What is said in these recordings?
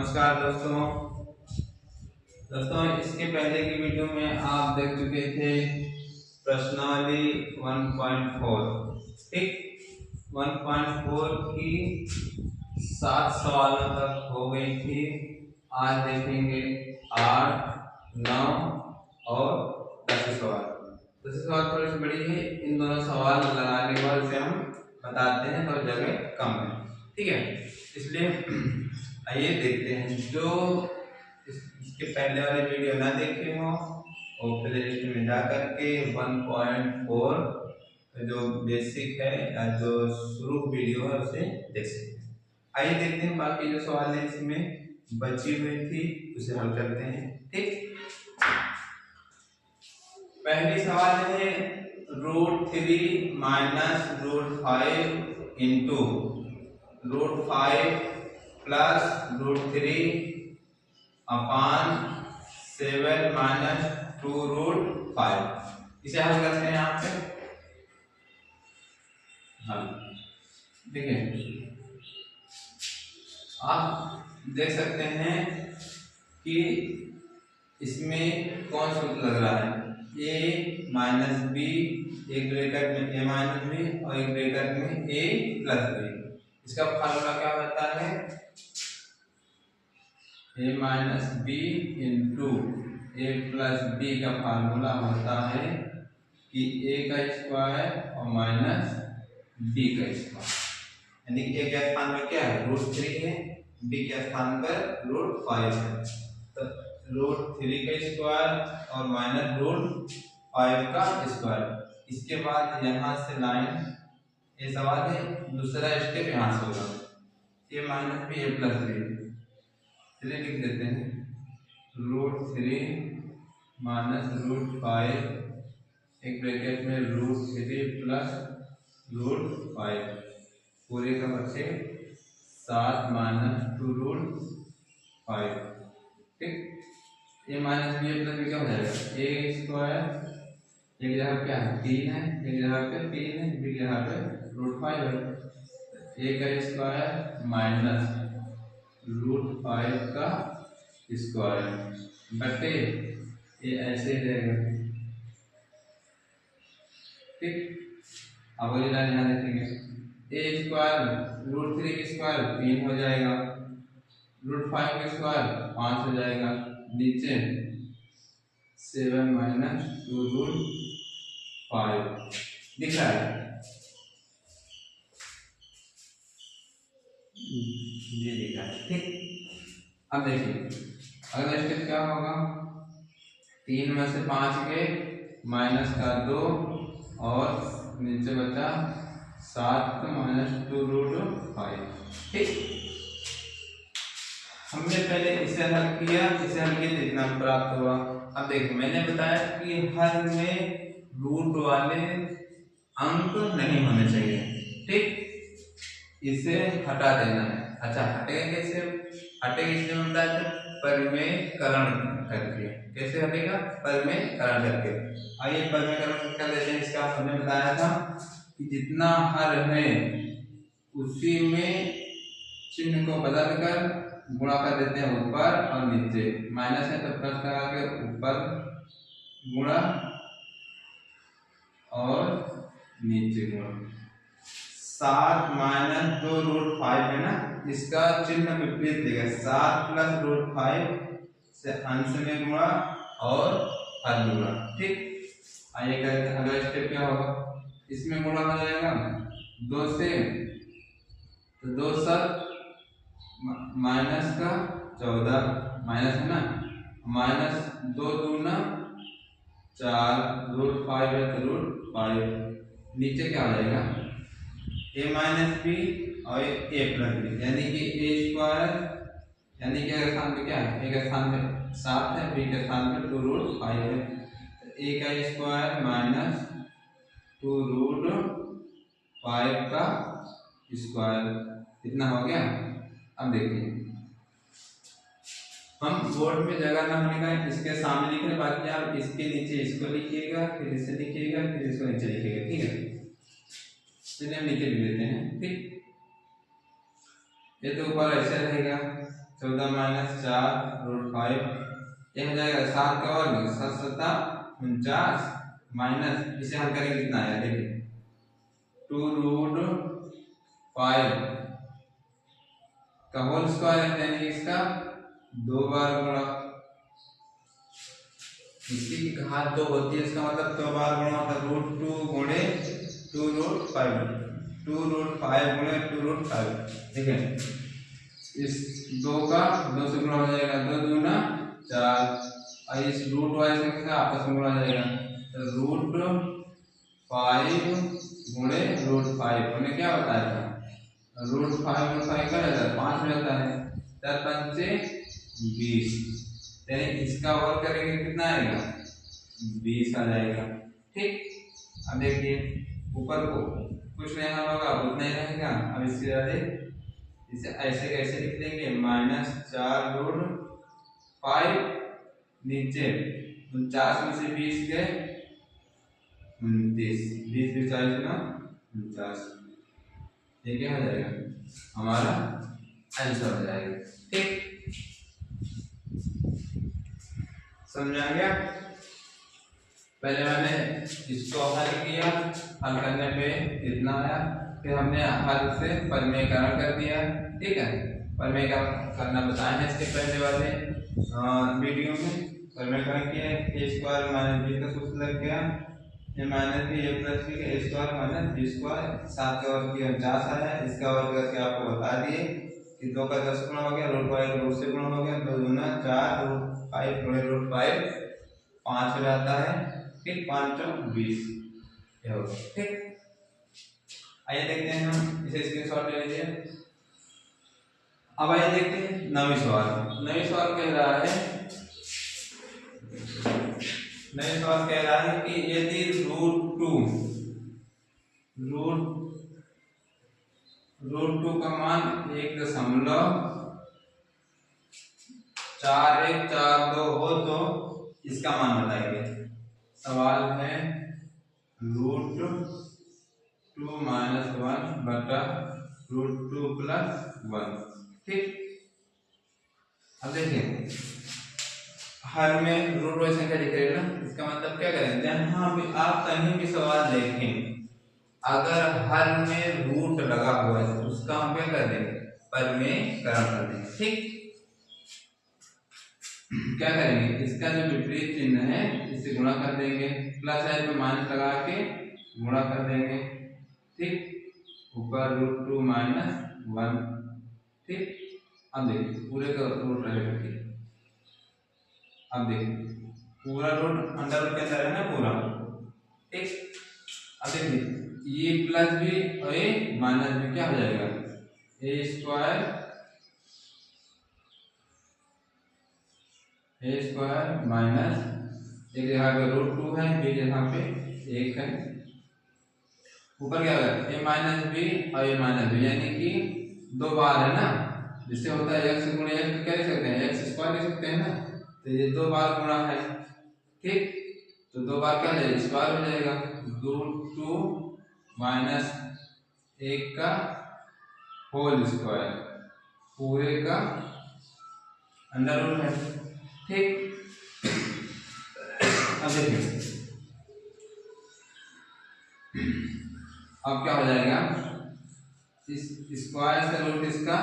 नमस्कार दोस्तों इसके पहले की वीडियो में आप देख चुके थे प्रश्नावली 1.4। ठीक, 1.4 की 7 सवालों तक हो गई थी। आज देखेंगे 8, 9 और 10 सवाल। 10 सवाल थोड़ी सी बड़ी है, इन दोनों सवाल लगाने के बाद उसे हम बताते हैं तो जगह कम है। ठीक है, इसलिए आइए देखते हैं। जो इसके पहले वाले वीडियो ना देखे हो और प्ले लिस्ट में जा करके 1.4 जो बेसिक है या जो शुरू वीडियो है उसे देख सकते हैं। आइए देखते हैं बाकी जो सवाल है इसमें बची हुई थी उसे हल करते हैं। ठीक, पहली सवाल है √3 माइनस √5 इंटू √5 प्लस √3 अपान 7 माइनस 2√5। इसे हल करते हैं यहाँ पे। हाँ, देखिए आप देख सकते हैं कि इसमें कौन सा सूत्र लग रहा है। a माइनस बी, एक ब्रैकेट में a माइनस बी और एक ब्रैकेट में a प्लस बी। इसका फार्मूला क्या होता है? a minus B into a plus B का फार्मूला होता है कि a का स्क्वायर और माइनस b का स्क्वायर, यानी कि a के स्थान पर क्या है √3 है, b के स्थान पर √5 है। तो √3 का स्क्वायर और माइनस √5 का स्क्वायर। इसके बाद यहाँ से लाइन, ये सवाल है दूसरा स्टेप यहाँ से होगा a minus B a plus B. चलिए लिख देते हैं √3 माइनस √5, एक ब्रैकेट में √3 प्लस √5 पूरे का बचे 7 माइनस 2√5। ठीक, ये माइनस बी प्लस बी क्या हो जाएगा? ए स्क्वायर, एक जगह क्या है 3 है, एक जगह पे 3 है, बी जगह पे √5 है। ए का स्क्वायर माइनस √5 का स्क्वायर बटे ये ऐसे ही रहेगा। ठीक, अब अगली लाइन यहाँ देखेंगे ए स्क्वायर √3 का स्क्वायर 3 हो जाएगा, √5 का स्क्वायर 5 हो जाएगा, नीचे 7 माइनस 2√5 दिख रहा है। ये दिख रहा है। ठीक, अब देखिए अगला स्टेप क्या होगा। 3 में से 5 गए, माइनस का 2 और नीचे बचा 7 माइनस 2√5। ठीक, हमने पहले इसे हल किया, इसे हल किया जितना प्राप्त हुआ। अब देखो मैंने बताया कि हर में रूट वाले अंक नहीं होने चाहिए। ठीक, इसे हटा देना है। अच्छा, हटेगा कैसे? हटेगा इसलिए हम बताया था परिमेयकरण करके। कैसे हटेगा? परिमेयकरण करके। आइए परिमेयकरण कर लेते हैं। इसका हमने बताया था कि जितना हर है उसी में चिन्ह को बदल कर गुणा कर देते हैं ऊपर और नीचे। माइनस है तो प्लस लगा के ऊपर गुणा और नीचे गुणा। 7 माइनस 2√5 है ना, इसका चिन्ह विपरीत देगा। 7 प्लस √5 से अंश में गुणा और हर गुणा। ठीक, आइए करते हैं अगला स्टेप क्या होगा। इसमें गुणा हो जाएगा 2 से, तो 2 7 माइनस का 14 माइनस है ना, माइनस 2 दूना 4, √5 है तो √5। नीचे क्या हो जाएगा a माइनस बी और a प्लस बी, यानी कि a स्क्वायर, यानी कि अगर स्थान पे क्या है, a के स्थान पे 7 है, b के स्थान पे 2√5 है, तो a का स्क्वायर माइनस 2√5 का स्क्वायर कितना हो गया। अब देखिए हम बोर्ड में जगह ना होने का इसके सामने लिख रहे, बाकी आप इसके नीचे इसको लिखिएगा, फिर इसे लिखिएगा, फिर इसको नीचे लिखिएगा। ठीक है, चलिए हम नीचे लिख देते हैं। ठीक, ये तो ऊपर ऐसे रहेगा, 14 माइनस 4√5 ये हो जाएगा 7 का वर्ग 7 सत्ता 49 माइनस इसे हल करेंगे कितना आया देखिए 2√5 का होल स्क्वायर यानी इसका 2 बार गुणा इसी की घात 2 होती है इसका मतलब 2 बार गुणा होता है √2 गुणे 2√5 2√5 गुणे 2√5 ठीक है इस 2 का 2 से गुणा हो जाएगा 2 दूना 4 और इस रूट वाली संख्या का आपस में गुणा हो जाएगा तो √5 गुणे √5 हमने क्या बताया था √5 का रहता है 5 में रहता है 4 पंचे 20 यानी इसका वर्ग करेंगे कितना आएगा 20 आ जाएगा ठीक। अब देखिए ऊपर को कुछ नहीं होगा उतना ही रहेगा। अब इससे ज्यादा इसे ऐसे कैसे लिख देंगे -4√5 नीचे 49 में से 20 गए 29 20 40 ना 49 ये क्या हो जाएगा हमारा आंसर हो जाएगा ठीक। समझ आ गया। पहले मैंने इसको हल किया हल करने पे इतना आया फिर हमने हल से परिमेयकरण कर दिया ठीक है। परिमेयकरण करना बताया है इसके पहले वाले वीडियो में परिमेयकरण किया a स्क्वायर माइनस b का सूत्र लग गया ये minus b a plus b का a square minus b square 7 का वर्ग किया 50 आया इसका वर्ग करके आपको बता दिए कि 2 का 10 गुना हो गया √5 रूट से गुना हो गया 2 दूना 4 √5 गुणे √5 5 हो जाता है ठीक 5 चौक 20 ये हो गया ठीक। आइए देखते हैं हम इसे स्क्रीनशॉट ले लीजिए। अब आइए देखते हैं नवीं सवाल कह रहा है कि यदि √2 का मान 1.4142 हो तो इसका मान बताइए। सवाल है √2 - 1 बटा √2 + 1 ठीक। अब देखिए हर में रूट वाली संख्या दिख रही है ना इसका मतलब क्या करें जहां भी आप कहीं भी सवाल देखें अगर हर में रूट लगा हुआ है तो उसका हम क्या कर देंगे परिमेयकरण कर देंगे ठीक। क्या करेंगे इसका जो विपरीत चिन्ह है इससे गुणा कर देंगे प्लस है तो माइनस लगा के गुणा कर देंगे ठीक ऊपर √2 - 1 ठीक। अब देखिए पूरे का रूट रहेगा ठीक। अब देखिए पूरा रूट अंडर रूट के अंदर है ना पूरा ठीक। अब देखिए ये प्लस भी और ये माइनस भी क्या हो जाएगा a स्क्वायर माइनस एक जगह पे √2 है b जगह पे 1 है ऊपर क्या होगा a - b और a - b यानी कि 2 बार है ना जिससे होता है x गुणे x क्या लिख सकते हैं x स्क्वायर लिख सकते हैं ना तो ये 2 बार गुणा है ठीक। तो 2 बार क्या हो जाएगा स्क्वायर हो जाएगा √2 - 1 का होल स्क्वायर पूरे का अंडर रूट है ठीक। अब देखिए अब क्या हो जाएगा इस स्क्वायर से रूट इसका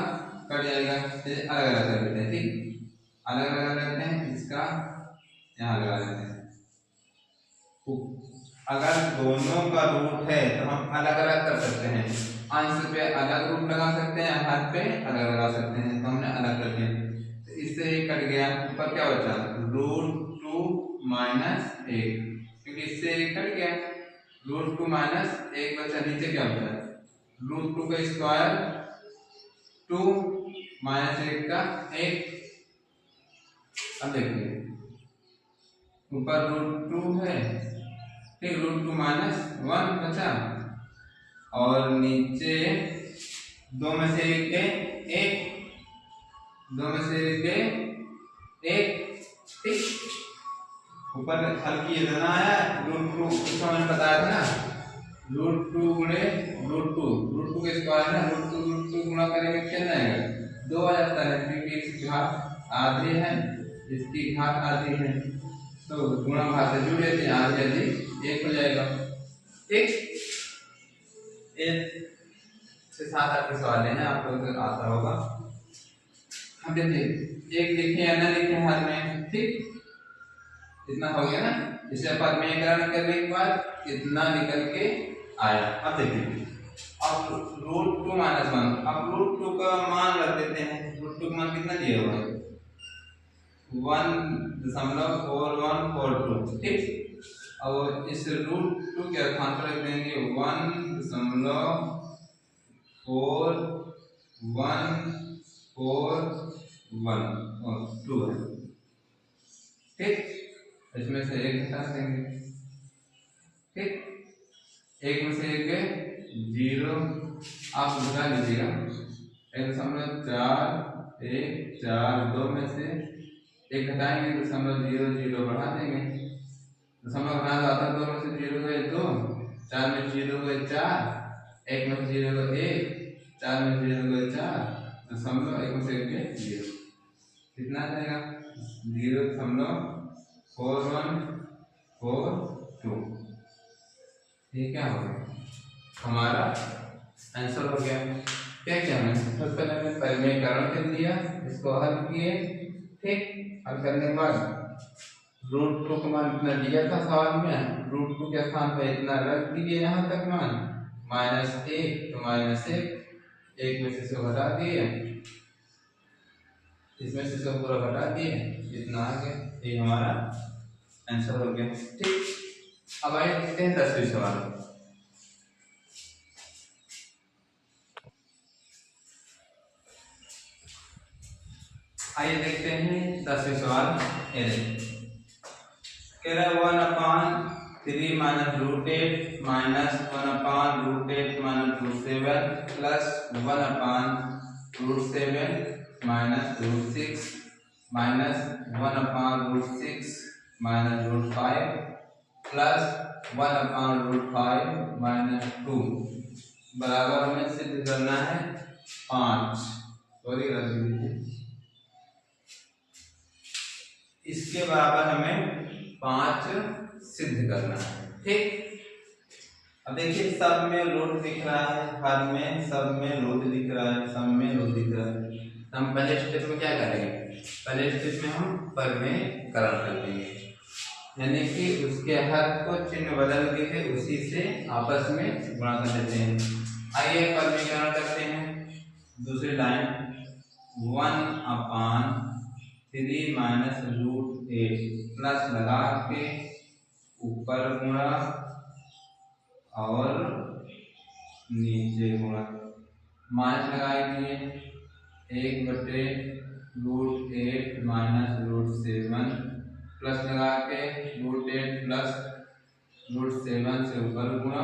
कट जाएगा अलग अलग कर देते हैं ठीक अलग अलग करते हैं इसका यहाँ लगा देते हैं। अगर दोनों का रूट है तो हम अलग अलग कर सकते हैं अंश पे अलग रूट लगा सकते हैं हाथ पे अलग लगा सकते हैं तो हमने अलग कर दिया तो इससे ये कट गया ऊपर क्या बचा √2 - 1 क्योंकि इससे ये कट गया √2 - 1 बचा नीचे क्या बचा √2 का स्क्वायर 2 - 1 का 1। अब देखिए ऊपर √2 है ठीक √2 - 1 बचा और नीचे 2 में से 1 के 1 2 में से 1 के 1 ठीक। ऊपर हल किए देना है √2 उसको मैंने बताया था ना √2 गुणे √2 के स्क्वायर है √2 गुणा करेंगे क्या जाएगा 2 आ जाता है क्योंकि इसकी घात आधी है, इसकी घात आधी है, तो गुणा भाग से जुड़ जाते हैं, आधी आधी 1 हो जाएगा। ठीक, ये 6-7 8 सवाल हैं, आप लोगों को आता होगा। हम देखिए एक लिखे या ना लिखे हाथ में, ठीक, इतना हो गया ना। इसे परिमेयकरण करने के बाद इतना निकल के आया। अब देखिए अब √2 - 1, अब √2 का मान रख देते हैं। √2 का मान कितना दिया हुआ है? 1.4142, ठीक। और इस √2 के स्थान पर रख देंगे 1.4142 है, ठीक। इसमें से 1 हटा देंगे, ठीक। 1 में से 1 0, आप घटा लीजिएगा। 1.4142 में से 1 घटाएंगे, 0.00 बढ़ा देंगे। दशमलव घटा दो आता, 2 में से 0 गए 2, 4 में 0 गए 4, 1 में से 0 गए 1, 4 में 0 गए 4, दशमलव 1 में से 1 गए 0, कितना आ जाएगा? 0.4142। ये क्या हो गया? हमारा आंसर हो गया। क्या किया हमने? सबसे पहले हमने परिमेयकरण कर लिया, इसको हल किए, ठीक। हल करने के बाद √2 का मान इतना दिया था सवाल में, √2 के स्थान पर इतना रख दिए, यहाँ तक मान -1, तो -1, 1 में से 100 घटा दिए, इसमें से 100 पूरा घटा दिए, इतना आ गया। ये हमारा आंसर हो गया, ठीक। अब आइए देखते हैं 10वें सवाल। आइए देखते हैं 10वें सवाल। कह रहा है 1/3 - √8 - 1/√8 - √7 प्लस 1/√7 - √6 माइनस 1/√6 - √5 प्लस 1/√5 - 2 बराबर हमें सिद्ध करना है 5। सॉरी कर दीजिए, इसके बराबर हमें 5 सिद्ध करना है, ठीक। अब देखिए सब में रूट दिख रहा है, हर में सब में रूट दिख रहा है, सब में रूट दिख रहा है। हम पहले स्टेप में क्या करेंगे? पहले स्टेप में हम परिमेयकरण कर देंगे, यानी कि उसके हर को चिन्ह बदल के उसी से आपस में गुणा कर देते हैं। आइए परिमेयकरण करते हैं। दूसरी लाइन 1/3 - √8 प्लस लगा के ऊपर गुणा और नीचे गुणा, माइनस लगाएंगे 1/√8 - √7 प्लस लगा के √8 प्लस √7 से ऊपर गुणा,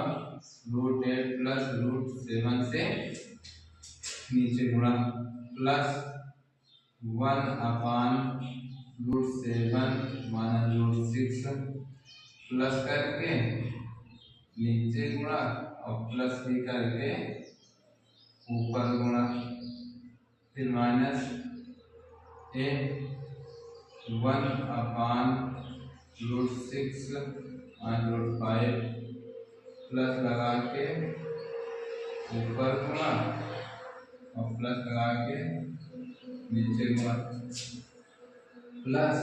√8 प्लस √7 से नीचे गुणा प्लस 1/√7 - √6 प्लस करके नीचे गुणा और प्लस भी करके ऊपर गुणा, फिर माइनस 1/√6 - √5 प्लस लगा के ऊपर गुणा और प्लस लगा के नीचे गुणा प्लस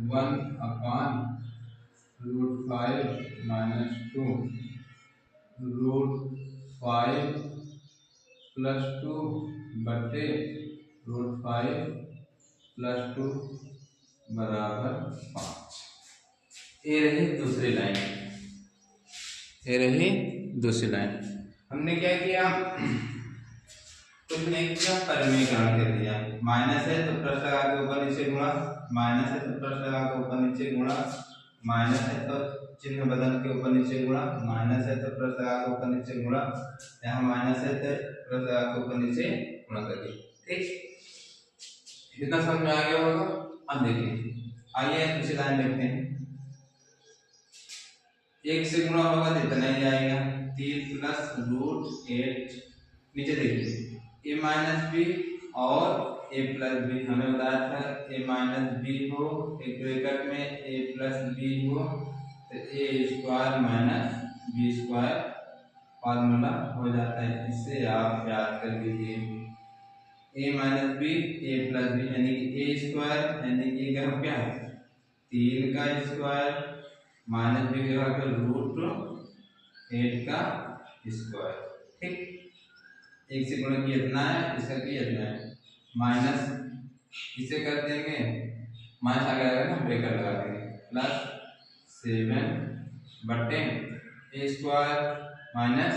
1/√5 - 2 √5 प्लस 2 बटे √5 प्लस 2 बराबर 5। ये रही दूसरी लाइन, ये रही दूसरी लाइन। हमने क्या किया? कुछ नहीं किया, परिमेयकरण कर दिया। माइनस है तो प्लस लगा के ऊपर नीचे गुणा, माइनस है तो प्लस लगा के ऊपर नीचे गुणा, माइनस है तो चिन्ह बदल के ऊपर नीचे गुणा, माइनस है तो प्लस लगा के ऊपर नीचे गुणा, यहाँ माइनस है तो प्लस लगा के ऊपर नीचे गुणा कर दिया, ठीक। इतना समझ में आ गया होगा। अब देखिए आइए दूसरी लाइन देखते हैं। 1 से गुणा होगा तो इतना ही आएगा 3 प्लस √8, नीचे देखिए ए माइनस बी और ए प्लस बी, हमें बताया था ए माइनस बी हो एक ब्रैकेट में ए प्लस बी हो तो A square minus B square formula हो जाता है। इसे आप याद कर लीजिए, A minus B A plus B यानी कि ए स्क्वायर यानी कि क्या है 3 का स्क्वायर माइनस बी का रूट 8 का स्क्वायर। ठीक, एक से गुणा किया इतना है, इसका किया इतना है, माइनस इसे कर देंगे माइनस आ गया ना ब्रेकर लगा देंगे प्लस 7 बटे ए स्क्वायर माइनस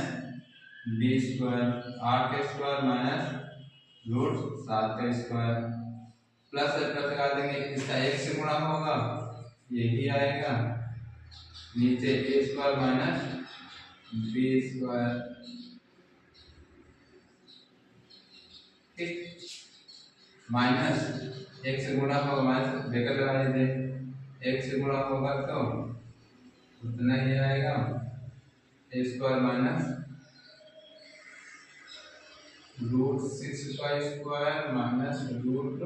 बी स्क्वायर 8 का स्क्वायर माइनस रूट 7 का स्क्वायर प्लस लगा देंगे, इसका एक से गुणा होगा यही आएगा, नीचे ए स्क्वायर माइनस बी स्क्वायर। ठीक, माइनस एक से गुणा होगा माइनस ब्रैकेट लगा लीजिए, एक से गुणा होगा तो उतना ही आएगा ए स्क्वायर माइनस रूट 6 का स्क्वायर माइनस रूट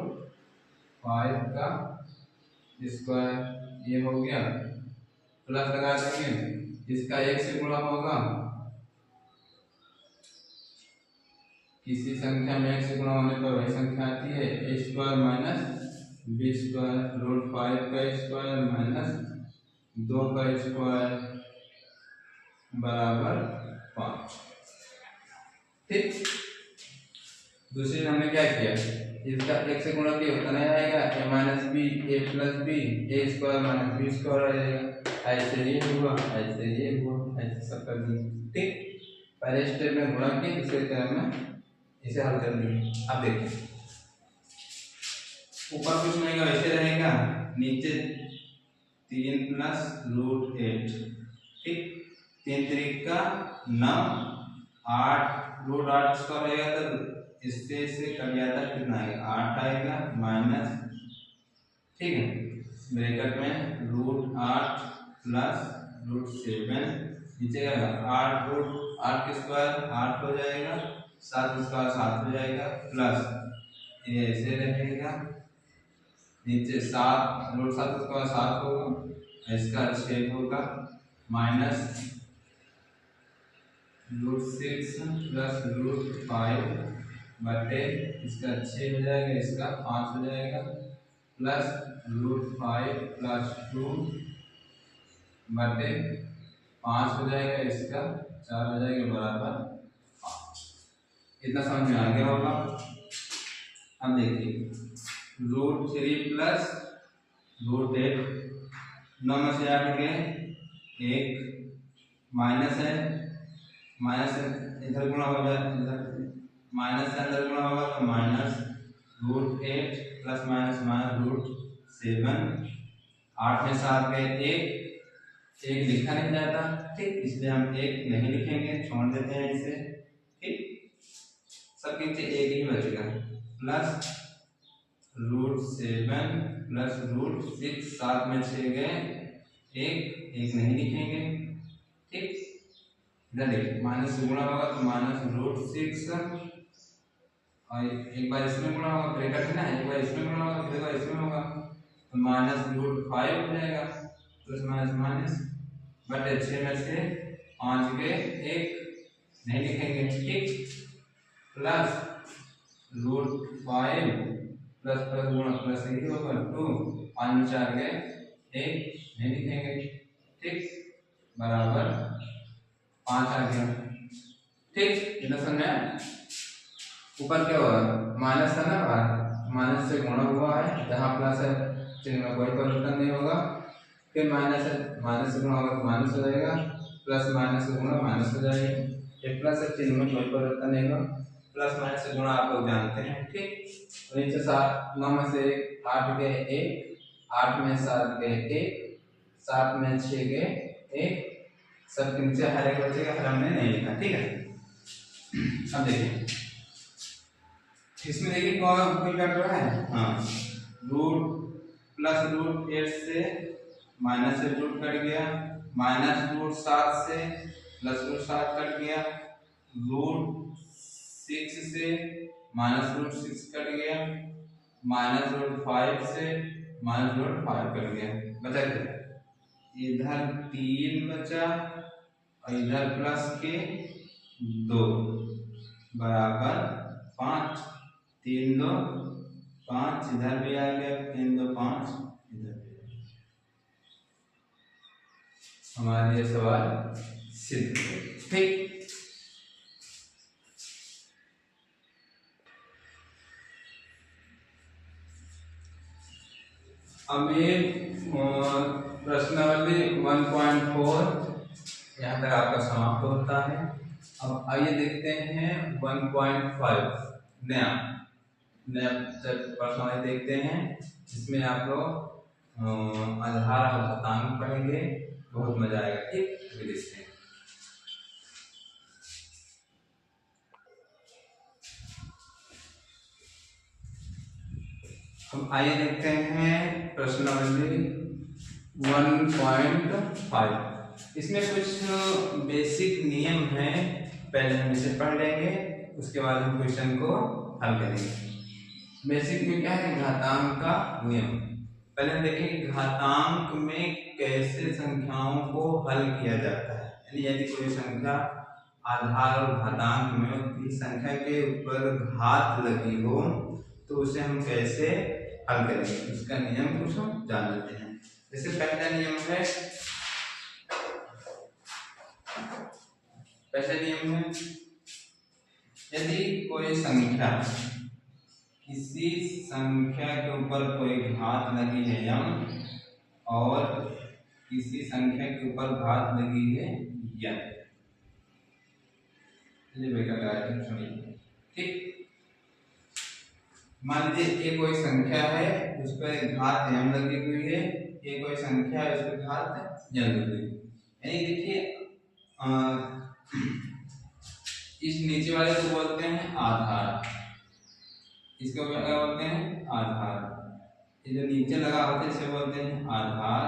5 का स्क्वायर, ये हो गया प्लस लगा देंगे, इसका एक से गुणा होगा किसी संख्या में एक से गुणा होने पर वही संख्या आती है, A square minus B square root 5 का स्क्वायर माइनस 2 का स्क्वायर बराबर 5। ठीक, दूसरी हमने क्या किया, इसका एक से गुणा किया उतना ही आएगा, ए minus B A plus B A square minus B square आ जाएगा, ऐसे ये हुआ ऐसे ये हुआ ऐसे सब कर दिए। ठीक, पहले स्टेप में गुणा किया, दूसरे स्टेप में इसे हल कर दिए। अब देखिए ऊपर कुछ नहीं वैसे रहेगा, नीचे 3 प्लस रूट 8। ठीक, 3 3 का 9 8 रूट 8 स्क्वायर रहेगा तो इससे इसे कट जाता है, कितना आएगा 8 आएगा माइनस, ठीक है ब्रैकेट में रूट 8 प्लस रूट 7 नीचे आएगा 8 रूट 8 के स्क्वायर 8 हो जाएगा, 7 स्क्वायर 7 हो जाएगा प्लस ये ऐसे रहेगा, नीचे 7 रूट 7 स्क्वायर 7 होगा, इसका 6 होगा माइनस रूट 6 प्लस रूट 5 बटे इसका 6 हो जाएगा, इसका 5 हो जाएगा प्लस रूट 5 प्लस 2 बटे 5 हो जाएगा, इसका 4 हो जाएगा बराबर 5। इतना समझ में आ गया होगा। अब देखिए रूट 3 प्लस रूट 8 9 में से 8 गए 1 माइनस है, माइनस इधर गुणा हो जाए, इधर माइनस से अंदर गुणा होगा तो minus root 8 plus minus minus root 7 8 में 7 गए 1 लिखा नहीं जाता। ठीक, इसलिए हम 1 नहीं लिखेंगे, छोड़ देते हैं इसे। ठीक, सब नीचे 1 ही बचेगा प्लस रूट 7 प्लस रूट 6 7 में 6 गए 1 नहीं लिखेंगे। ठीक, इधर देखिए माइनस से गुणा होगा तो माइनस रूट 6 और एक बार इसमें गुणा होगा ब्रैकेट है ना, एक बार इसमें गुणा होगा फिर एक बार इसमें होगा तो माइनस रूट 5 हो जाएगा प्लस माइनस माइनस बटे 6 में से 5 के 1 नहीं लिखेंगे। ठीक, प्लस रूट 5 प्लस प्लस गुणा प्लस ही होगा 2 5 में 4 गए 1 नहीं लिखेंगे। ठीक, बराबर 5 आ गया। ठीक, इतना समझ में ऊपर क्या हुआ माइनस था ना, बाहर माइनस से गुणा हुआ है, जहाँ प्लस है चिन्ह में कोई परिवर्तन नहीं होगा, फिर माइनस है माइनस से गुणा होगा तो माइनस हो जाएगा, प्लस माइनस से गुणा माइनस हो जाएगा, ये प्लस है चिन्ह में कोई परिवर्तन नहीं होगा, प्लस माइनस से गुणा आप लोग जानते हैं। ठीक, तो नीचे 7 9 में से 8 गए 1 8 में 7 गए 1 7 में 6 गए 1 सब के नीचे हर एक बचेगा, हर हमने नहीं लिखा। ठीक है, अब देखिए इसमें देखिए कोई कट रहा है, हाँ रूट प्लस रूट 8 से माइनस से रूट कट गया, माइनस रूट 7 से प्लस रूट 7 कट गया, रूट 6 से -√6 कट गया, -√5 से -√5 कट गया, बचा क्या? इधर 3 बचा और इधर प्लस के 2 बराबर 5। 3 2 5, इधर भी आ गया 3 2 5, इधर भी आ गया। हमारा ये सवाल सिद्ध है। ठीक, अब ये प्रश्नावली 1.4 यहाँ तक आपका समाप्त होता है। अब आइए देखते हैं 1.5 नया प्रश्नावली देखते हैं, जिसमें आप लोग आधार और घातांक पढ़ेंगे, बहुत मजा आएगा। ठीक, देखते हैं। अब आइए देखते हैं प्रश्नावली 1.5। इसमें कुछ बेसिक नियम हैं, पहले हम इसे पढ़ लेंगे, उसके बाद हम क्वेश्चन को हल करेंगे। बेसिक में क्या है? घातांक का नियम। पहले हम देखेंगे घातांक में कैसे संख्याओं को हल किया जाता है। यानी यदि कोई संख्या आधार और घातांक में उस संख्या के ऊपर घात लगी हो तो उसे हम कैसे हल करेंगे, उसका नियम कुछ हम जान लेते हैं। जैसे पहला नियम है यदि कोई संख्या, किसी संख्या के ऊपर कोई घात लगी है यम और किसी संख्या के ऊपर घात लगी है यन। चलिए बेटा सुनिए। ठीक, मान लीजिए ये कोई संख्या है, उस पर घात यम लगी हुई है, ये कोई संख्या है, उस पर घात यन लगी हुई है। यानी देखिए इस नीचे वाले को बोलते हैं आधार, इसको क्या बोलते हैं? आधार। ये जो नीचे लगा होता है इसे बोलते हैं आधार,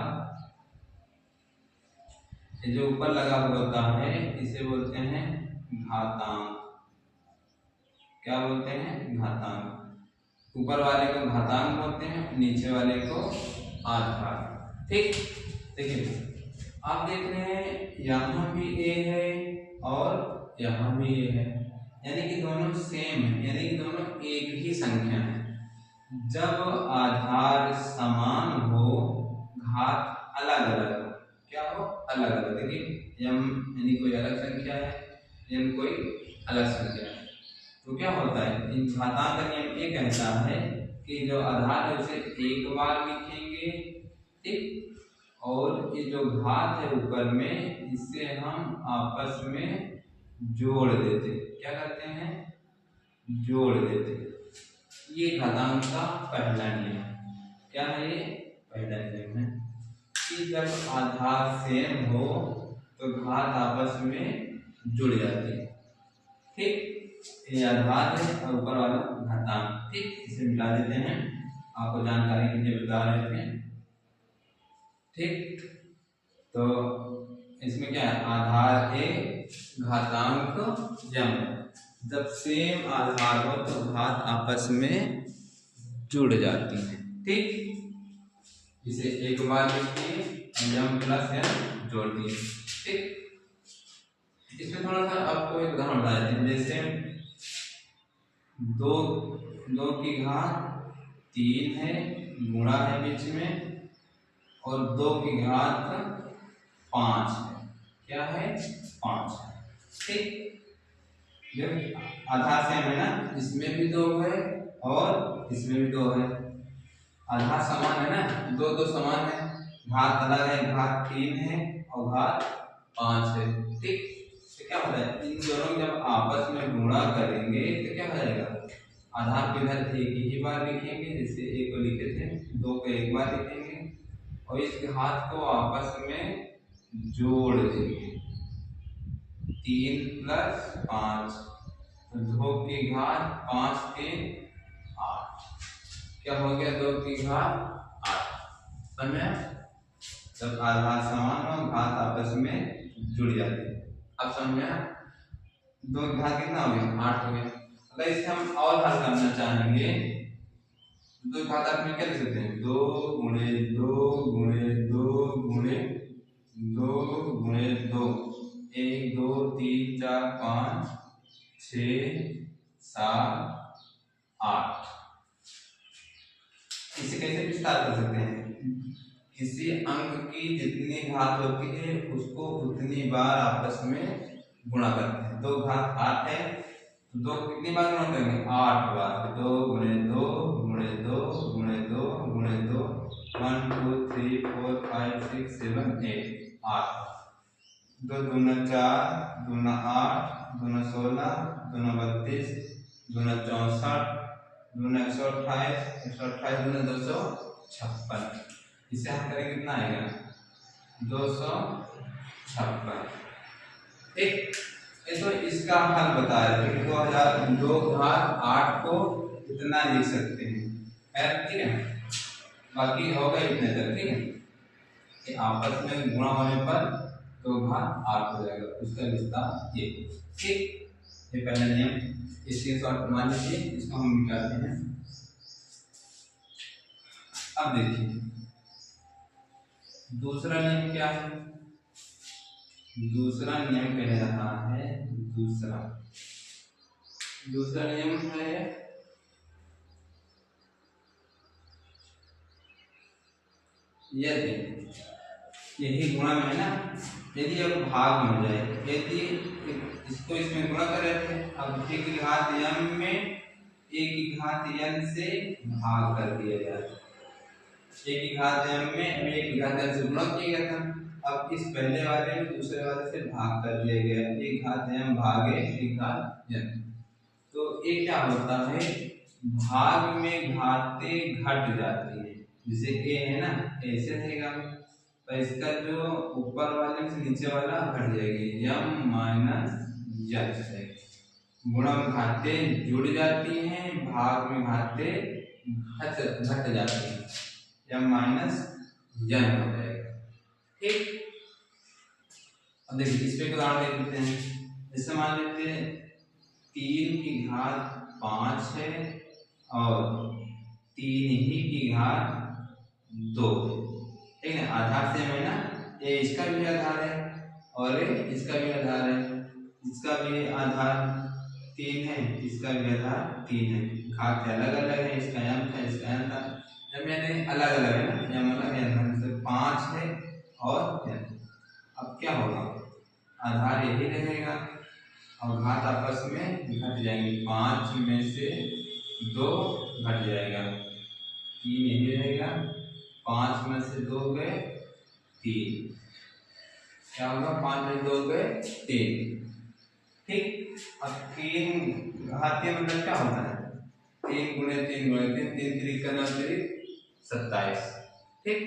ये जो ऊपर लगा हुआ होता है इसे बोलते हैं घातांक। क्या बोलते हैं? घातांक। ऊपर वाले को घातांक बोलते हैं, नीचे वाले को आधार। ठीक, देखिए आप देख रहे हैं यहाँ भी ए है और यहाँ भी ए है, यानी कि दोनों सेम है, यानी कि दोनों एक ही संख्या है। जब आधार समान हो, घात अलग अलग हो, क्या हो? अलग अलग। देखिए यम यानी कोई अलग संख्या है, यम कोई अलग संख्या है, तो क्या होता है? इन घातांक का नियम ये कहता है कि जो आधार है उसे एक बार लिखेंगे, ठीक, और ये जो घात है ऊपर में इसे हम आपस में जोड़ देते। क्या करते हैं? जोड़ देते। ये घातांक का पहला नियम। क्या है ये? पहला नियम है कि जब आधार सेम हो तो घात आपस में जुड़ जाती है। ठीक, ये आधार है और ऊपर वाला घातांक। ठीक, इसे मिला देते हैं, आपको जानकारी के लिए बता रहे थे। ठीक, तो इसमें क्या है? आधार ए, घातांक यम। जब सेम आधार हो तो घात आपस में जुड़ जाती है। ठीक, इसे एक बार लिखिए, यम प्लस एन जोड़ दिए। ठीक, इसमें थोड़ा सा आपको एक उदाहरण बता देते हैं। जैसे दो की घात 3 है, गुणा है बीच में, और 2 की घात 5 है। क्या है? 5 है। ठीक, जब आधार सेम है ना, इसमें भी 2 है और इसमें भी 2 है, आधार समान है ना, दो समान है, घात अलग है, घात 3 है और घात 5 है। ठीक, तो क्या होता है? इन दोनों जब आपस में गुणा करेंगे तो क्या हो जाएगा? आधार को इधर एक ही बार लिखेंगे, जैसे एक को लिखे थे, 2 को एक बार लिखेंगे और इस घात को आपस में जोड़ देंगे। 3 + 5, तो 2 की घात 5 के 8। क्या हो गया? 2 की घात 8। समझे? जब आधार समान हो, घात आपस में जुड़ जाती है। अब समझे? 2 की घात कितना हो गया? 8 हो गया। अगर इसे हम और हल करना चाहेंगे तो घातांक में क्या लिख सकते हैं, 2 गुणे 2 गुणे 2 गुणे 2 गुणे 2, 1 2 3 4 5 6 7 8। इसे कैसे विस्तार कर सकते हैं, किसी अंक की जितनी घात होती है उसको उतनी बार आपस में गुणा करते हैं। 2 घात 8 है तो 2 कितनी बार गुणा करेंगे, 8 बार। 2 गुणे 2 गुणे 2 गुणे 2 गुणे 2, 1 2 3 4 5 6 7 8, 8। 2 दूना 4 दूना 8 दूना 16 दूना 32 दूना 64 दूना 128 128 दूना 256। इसे हम करेंगे कितना आएगा, 256। ठीक, तो इसका हल बता रहे थे कि 2002 घात 8 को इतना लिख सकते हैं। ठीक है, बाकी होगा इतने तक। ठीक है, कि आपस में गुणा होने पर 2 घात 8 हो जाएगा, उसका विस्तार ये। ठीक, ये पहला नियम, इसके शॉर्ट मान लीजिए, इसको हम निकालते हैं। अब देखिए दूसरा नियम क्या है, दूसरा नियम कह रहा है, दूसरा नियम है यदि यही गुणा में ना, यदि अब भाग में हो जाए, यदि इसको इसमें गुणा कर रहे थे, अब एक की घात m में एक की घात n से भाग कर दिया जाए। एक की घात m में एक की घात n से गुणा किया गया था, अब इस पहले वाले में दूसरे वाले से भाग कर दिया गया, एक घात m भागे एक घात n। तो ये क्या होता है, भाग में घातें घट जाती है। जैसे a है ना, ऐसे रहेगा तो इसका जो ऊपर वाले से नीचे वाला घट जाएगी, m माइनस n। गुणा में घातें जुड़ जाती हैं, भाग में घातें घट जाती हैं, m माइनस n हो जाएगा। ठीक, अब देखिए इस पे उदाहरण दे देते हैं। जैसे मान लेते हैं 3 की घात 5 है और 3 ही की घात 2। ठीक है, आधार सेम है ना, ये इसका भी आधार है और इसका भी आधार है, इसका भी आधार 3 है, इसका भी आधार 3 है। घात अलग अलग है, इसका m था इसका n था, जब मैंने अलग अलग है ना, m अलग n था, जैसे 5 है और n। अब क्या होगा, आधार यही रहेगा और घात आपस में घट जाएंगे, 5 में से 2 घट जाएगा, 3 यही रहेगा, 5 में से 2 गए 3, क्या होगा, 5 में 2 गए 3। ठीक, अब 3 घातीय मतलब क्या होता है, 3 गुणे 3 गुणे 3, 3 3 का 9 27। ठीक,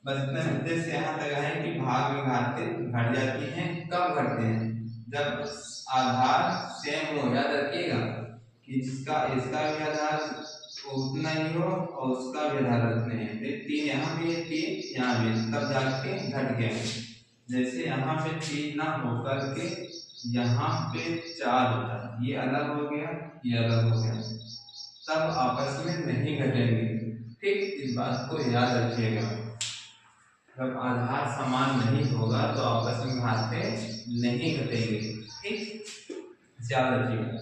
बस इतना उद्देश्य यहाँ तक है कि भाग में घातें घट जाती हैं। कब घटते हैं, जब आधार सेम हो, याद रखिएगा कि जिसका इसका भी आधार उतना ही हो और उसका भी आधार उतने ही। 3 यहाँ भी है, 3 यहाँ भी है, तब जाके घट गया। जैसे यहाँ पे 3 ना होकर के यहाँ पे 4 होता है, ये अलग हो गया ये अलग हो गया, तब आपस में नहीं घटेंगे। ठीक, इस बात को याद रखिएगा, जब आधार समान नहीं होगा तो आपस में घातें नहीं घटेंगे। ठीक, याद रखिएगा,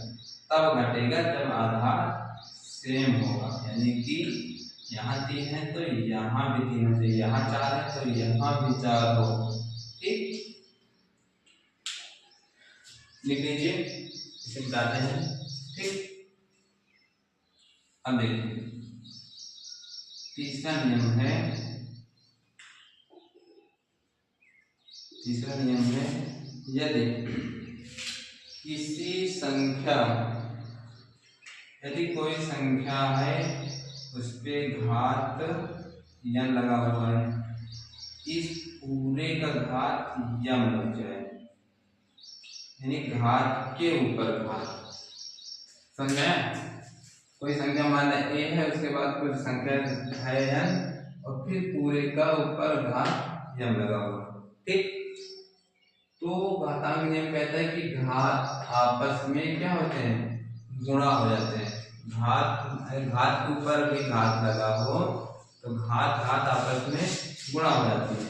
तब घटेगा जब आधार सेम होगा, यानी कि यहाँ 3 है तो यहाँ भी 3 हो जाए, यहाँ 4 है तो यहाँ भी 4 हो। ठीक, लिख लीजिए, इसे बताते हैं। ठीक, अब देखिए तीसरा नियम है, यदि किसी संख्या, यदि कोई संख्या है उस पे घात n लगा हुआ है, इस पूरे का घात m लग जाए, यानी घात के ऊपर घात। समझे, कोई संख्या मान लें a है, उसके बाद कुछ संख्या है n और फिर पूरे का ऊपर घात m लगा हुआ। ठीक, तो घातांक नियम कहता है कि घात आपस में क्या होते हैं, गुणा हो जाते हैं। घात के ऊपर भी घात लगा हो तो घात घात आपस में गुणा हो जाती है,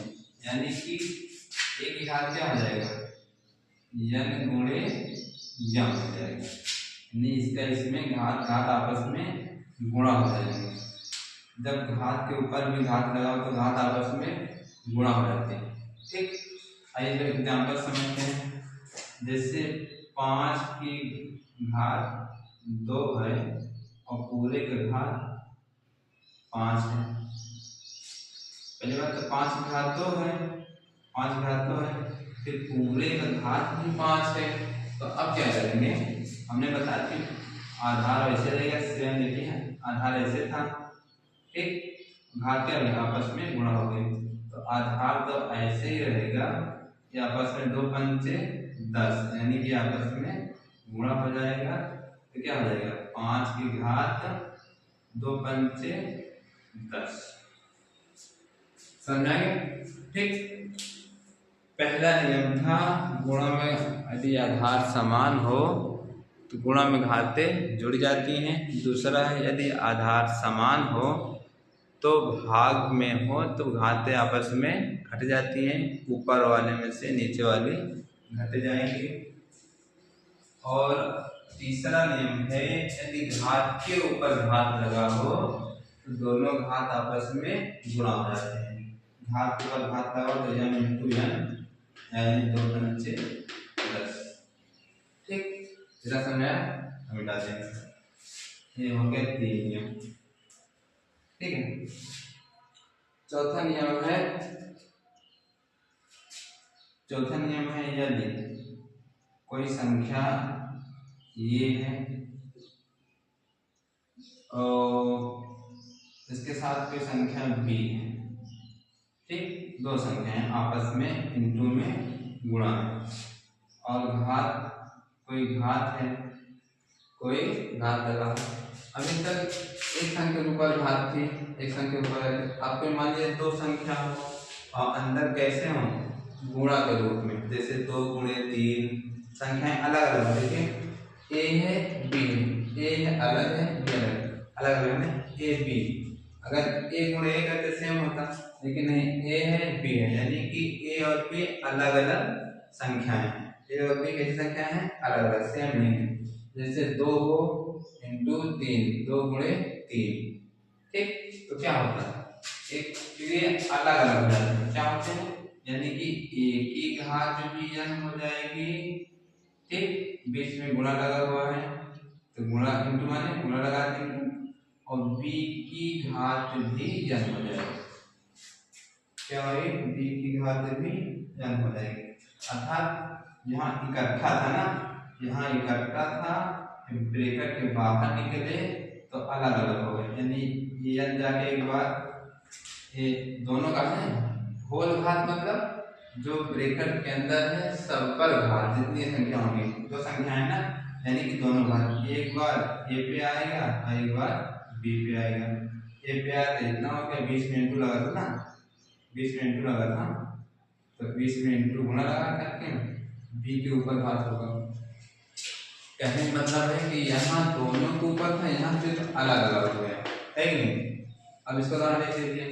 यानी कि एक ही घात क्या हो जाएगा, यन गुणे यम हो जाएगा, यानी इसका इसमें घात घात आपस में गुणा हो जाएंगे। जब घात के ऊपर भी घात लगा हो तो घात आपस में गुणा हो जाते हैं। ठीक, आइए तो एग्जाम्पल समझते हैं। जैसे 5 की घात 2 है और पूरे का घात 5 है। पहली बात तो 5 की घात 2 है, 5 की घात 2 है, फिर पूरे का घात भी 5 है। तो अब क्या करेंगे, हमने बताया कि आधार वैसे रहेगा, स्वयं देखिए आधार ऐसे था, ठीक, घात क्या रहेगा आपस में गुणा हो गए, तो आधार तो ऐसे ही रहेगा कि आपस में 2 पंचे 10, यानी कि आपस में गुणा हो जाएगा। तो क्या हो जाएगा, 5 की घात 2 पंचे 10, समझाएंगे। ठीक, पहला नियम था गुणा में यदि आधार समान हो तो गुणा में घातें जुड़ जाती हैं। दूसरा है यदि आधार समान हो तो भाग में हो तो घातें आपस में घट जाती हैं, ऊपर वाले में से नीचे वाली घट जाएंगी। और तीसरा नियम है यदि घात के ऊपर घात लगा हो तो दोनों घात आपस में गुणा हो जाते हैं। घात के ऊपर घात लगा हो तो यन इंटू यन, यानी 2 पंचे 10। ठीक, जरा समझाया, हम मिटा देंगे। ये हो गया 3 नियम। ठीक है, चौथा नियम है यदि कोई संख्या ये है और इसके साथ कोई संख्या बी है, ठीक, 2 संख्याएं आपस में इंटू में गुणा है, और घात कोई घात है, कोई घात लगा। अभी तक एक संख्या के ऊपर घात थी, एक संख्या के ऊपर, आपको मान लीजिए 2 संख्या हो और अंदर कैसे हो, गुणा के रूप में, जैसे 2 गुणे 3, संख्याएं अलग अलग, देखिए ए है बी है, ए है अलग है, बी अलग अलग है, ए बी। अगर ए गुणे ए करते सेम होता, लेकिन ए है बी है, यानी कि ए और बी अलग अलग संख्याएं, ए और बी कैसी संख्या है, अलग अलग, सेम नहीं है। जैसे 2 हो इंटू 3, 2 गुणे 3, ठीक, तो क्या होता है, एक चीजें अलग अलग हो जाती है, क्या होते हैं, यानी कि एक ही घात भी n हो जाएगी, ठीक, बीच में गुणा लगा हुआ है तो गुणा इंटू माने गुणा लगा देंगे, और b की घात भी n हो जाएगी, क्या होगी, b की घात भी n हो जाएगी। अर्थात यहाँ इकट्ठा था ना, यहाँ इकट्ठा था, ब्रैकेट के बाहर निकले तो अलग अलग हो गए, यानी ये n जाके एक बार ये दोनों का है होल घात, मतलब जो ब्रैकेट के अंदर है सब पर घात, जितनी संख्या होंगी, 2 संख्याएं ना, यानी कि दोनों घात, एक बार a पे आएगा और एक बार b पे आएगा। a पे आया तो इतना हो गया, 20 में इंटू लगा दो ना, 20 में इंटू लगा था तो 20 में इंटू गुणा लगा करके b के ऊपर घात होगा। कहने का मतलब है कि यहाँ दोनों के ऊपर था, यहाँ सिर्फ अलग अलग हो गया, है कि नहीं। अब इसको उदाहरण देख लीजिए,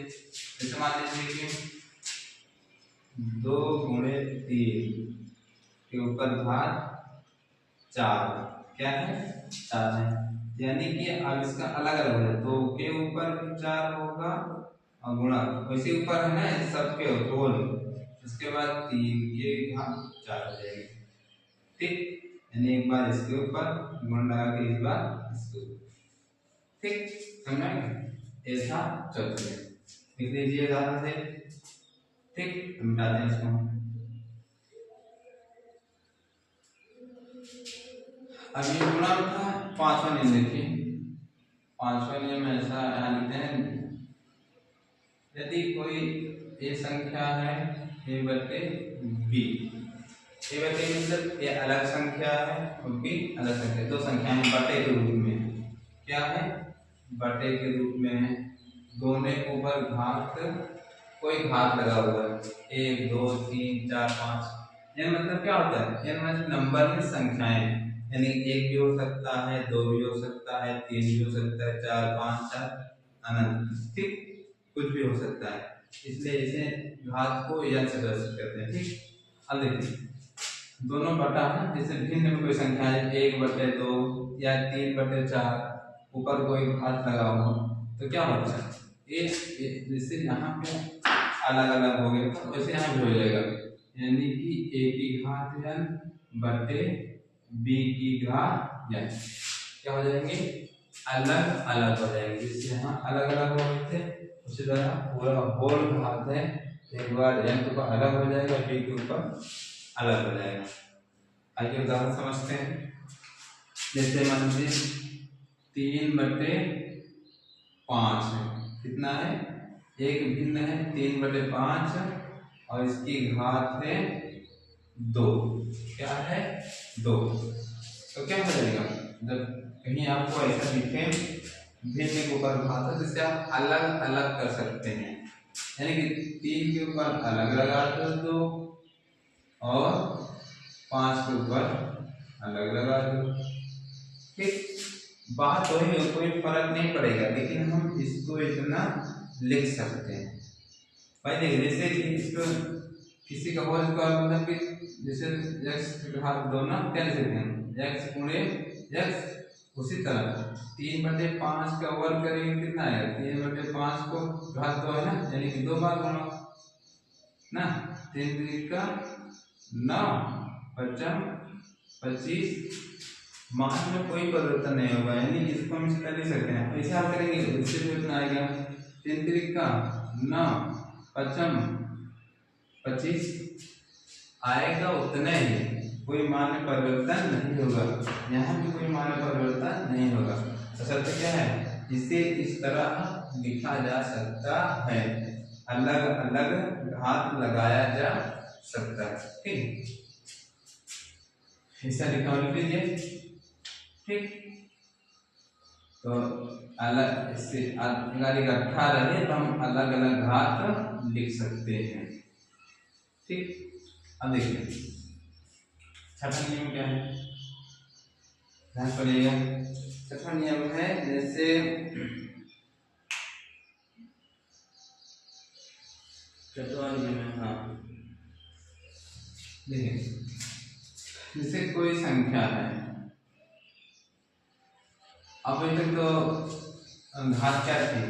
जैसे मान लीजिए कि 2 गुणे 3 के ऊपर घात 4, क्या है, 4 है, यानी कि अब इसका अलग अलग हो जाए, 2 के ऊपर 4 होगा और गुणा वैसे ऊपर है ना सबके होल, उसके बाद 3 के घात 4 हो जाएगी, ठीक, यानी एक बार इसके ऊपर गुणा लगा के इस बार इसके ऊपर, ठीक, समझाएंगे। ऐसा चलते हैं, लिख लीजिए उदाहरण से, ठीक, हम मिटा दें इसको। अब ये गुणा था, 5वां नियम देखिए, 5वां नियम ऐसा यहाँ लिखते हैं, यदि कोई ए संख्या है ए बटे बी, ए बटे मतलब ए अलग संख्या है और बी अलग संख्या, 2 संख्याएं बटे के रूप में, क्या है, बटे के रूप में है, दोनों के ऊपर घात, कोई घात लगा हुआ है, 1 2 3 4 5, यह मतलब क्या होता है, यह मतलब नंबर में संख्याएं, यानी एक भी हो सकता है, दो भी हो सकता है, तीन भी हो सकता है, चार, पांच, चार अनंत, ठीक, कुछ भी हो सकता है, इसलिए इसे घात को यन से प्रदर्शित करते हैं, ठीक। अब देखिए दोनों बटा है, जैसे भिन्न में कोई संख्या है 1/2 या 3/4, ऊपर कोई घात लगा हो तो क्या होता है, ये जैसे यहाँ पे अलग अलग हो गए तो वैसे यहाँ भी हो जाएगा, यानी कि a की घात n बटे b की घात n क्या हो जाएंगे, अलग अलग हो जाएंगे। जैसे यहाँ अलग अलग हो गए थे उसी तरह पूरा होल घात है, एक बार n के ऊपर अलग हो जाएगा, b के ऊपर अलग हो जाएगा। आइए उदाहरण समझते हैं। जैसे मान लीजिए 3/5 है, कितना है, एक भिन्न है 3/5 और इसकी घात है 2, क्या है 2, तो क्या हो जाएगा, जब कहीं आपको ऐसा दिखे भिन्न के ऊपर घात है जिससे आप अलग अलग कर सकते हैं, यानी कि 3 के ऊपर अलग लगा दो और 5 के ऊपर अलग लगा दो, ठीक। बात तो है, कोई फर्क नहीं पड़ेगा, लेकिन हम इसको इतना लिख सकते हैं भाई। देखिए जैसे कि इसको किसी का होल का मतलब कि जैसे x की घात 2 ना क्या लिख सकते हैं, x गुणे x, उसी तरह 3/5 का वर्ग करेंगे कितना आएगा, 3/5 को घात 2 है ना, यानी कि 2 बार गुणा ना, 3 का 9, 5 25, मान में कोई परिवर्तन नहीं होगा, यानी इसको हम इसका लिख सकते हैं, ऐसे आप करेंगे उससे भी उतना आएगा, 3 का 9, 5 25 आएगा उतना ही, कोई मान में परिवर्तन नहीं होगा, यहाँ भी कोई मान में परिवर्तन नहीं होगा। असल तो क्या है, इसे इस तरह लिखा जा सकता है, अलग अलग घात लगाया जा सकता है, ठीक। ऐसा लिखा लीजिए, ठीक। तो अलग इससे इकट्ठा रहे तो हम अलग अलग घात लिख सकते हैं, ठीक। अब देखिए छठा नियम क्या है, ध्यान पड़िएगा। छठा नियम है जैसे छठवां नियम है, हाँ देखिए जैसे कोई संख्या है, अब तक तो घात क्या थी,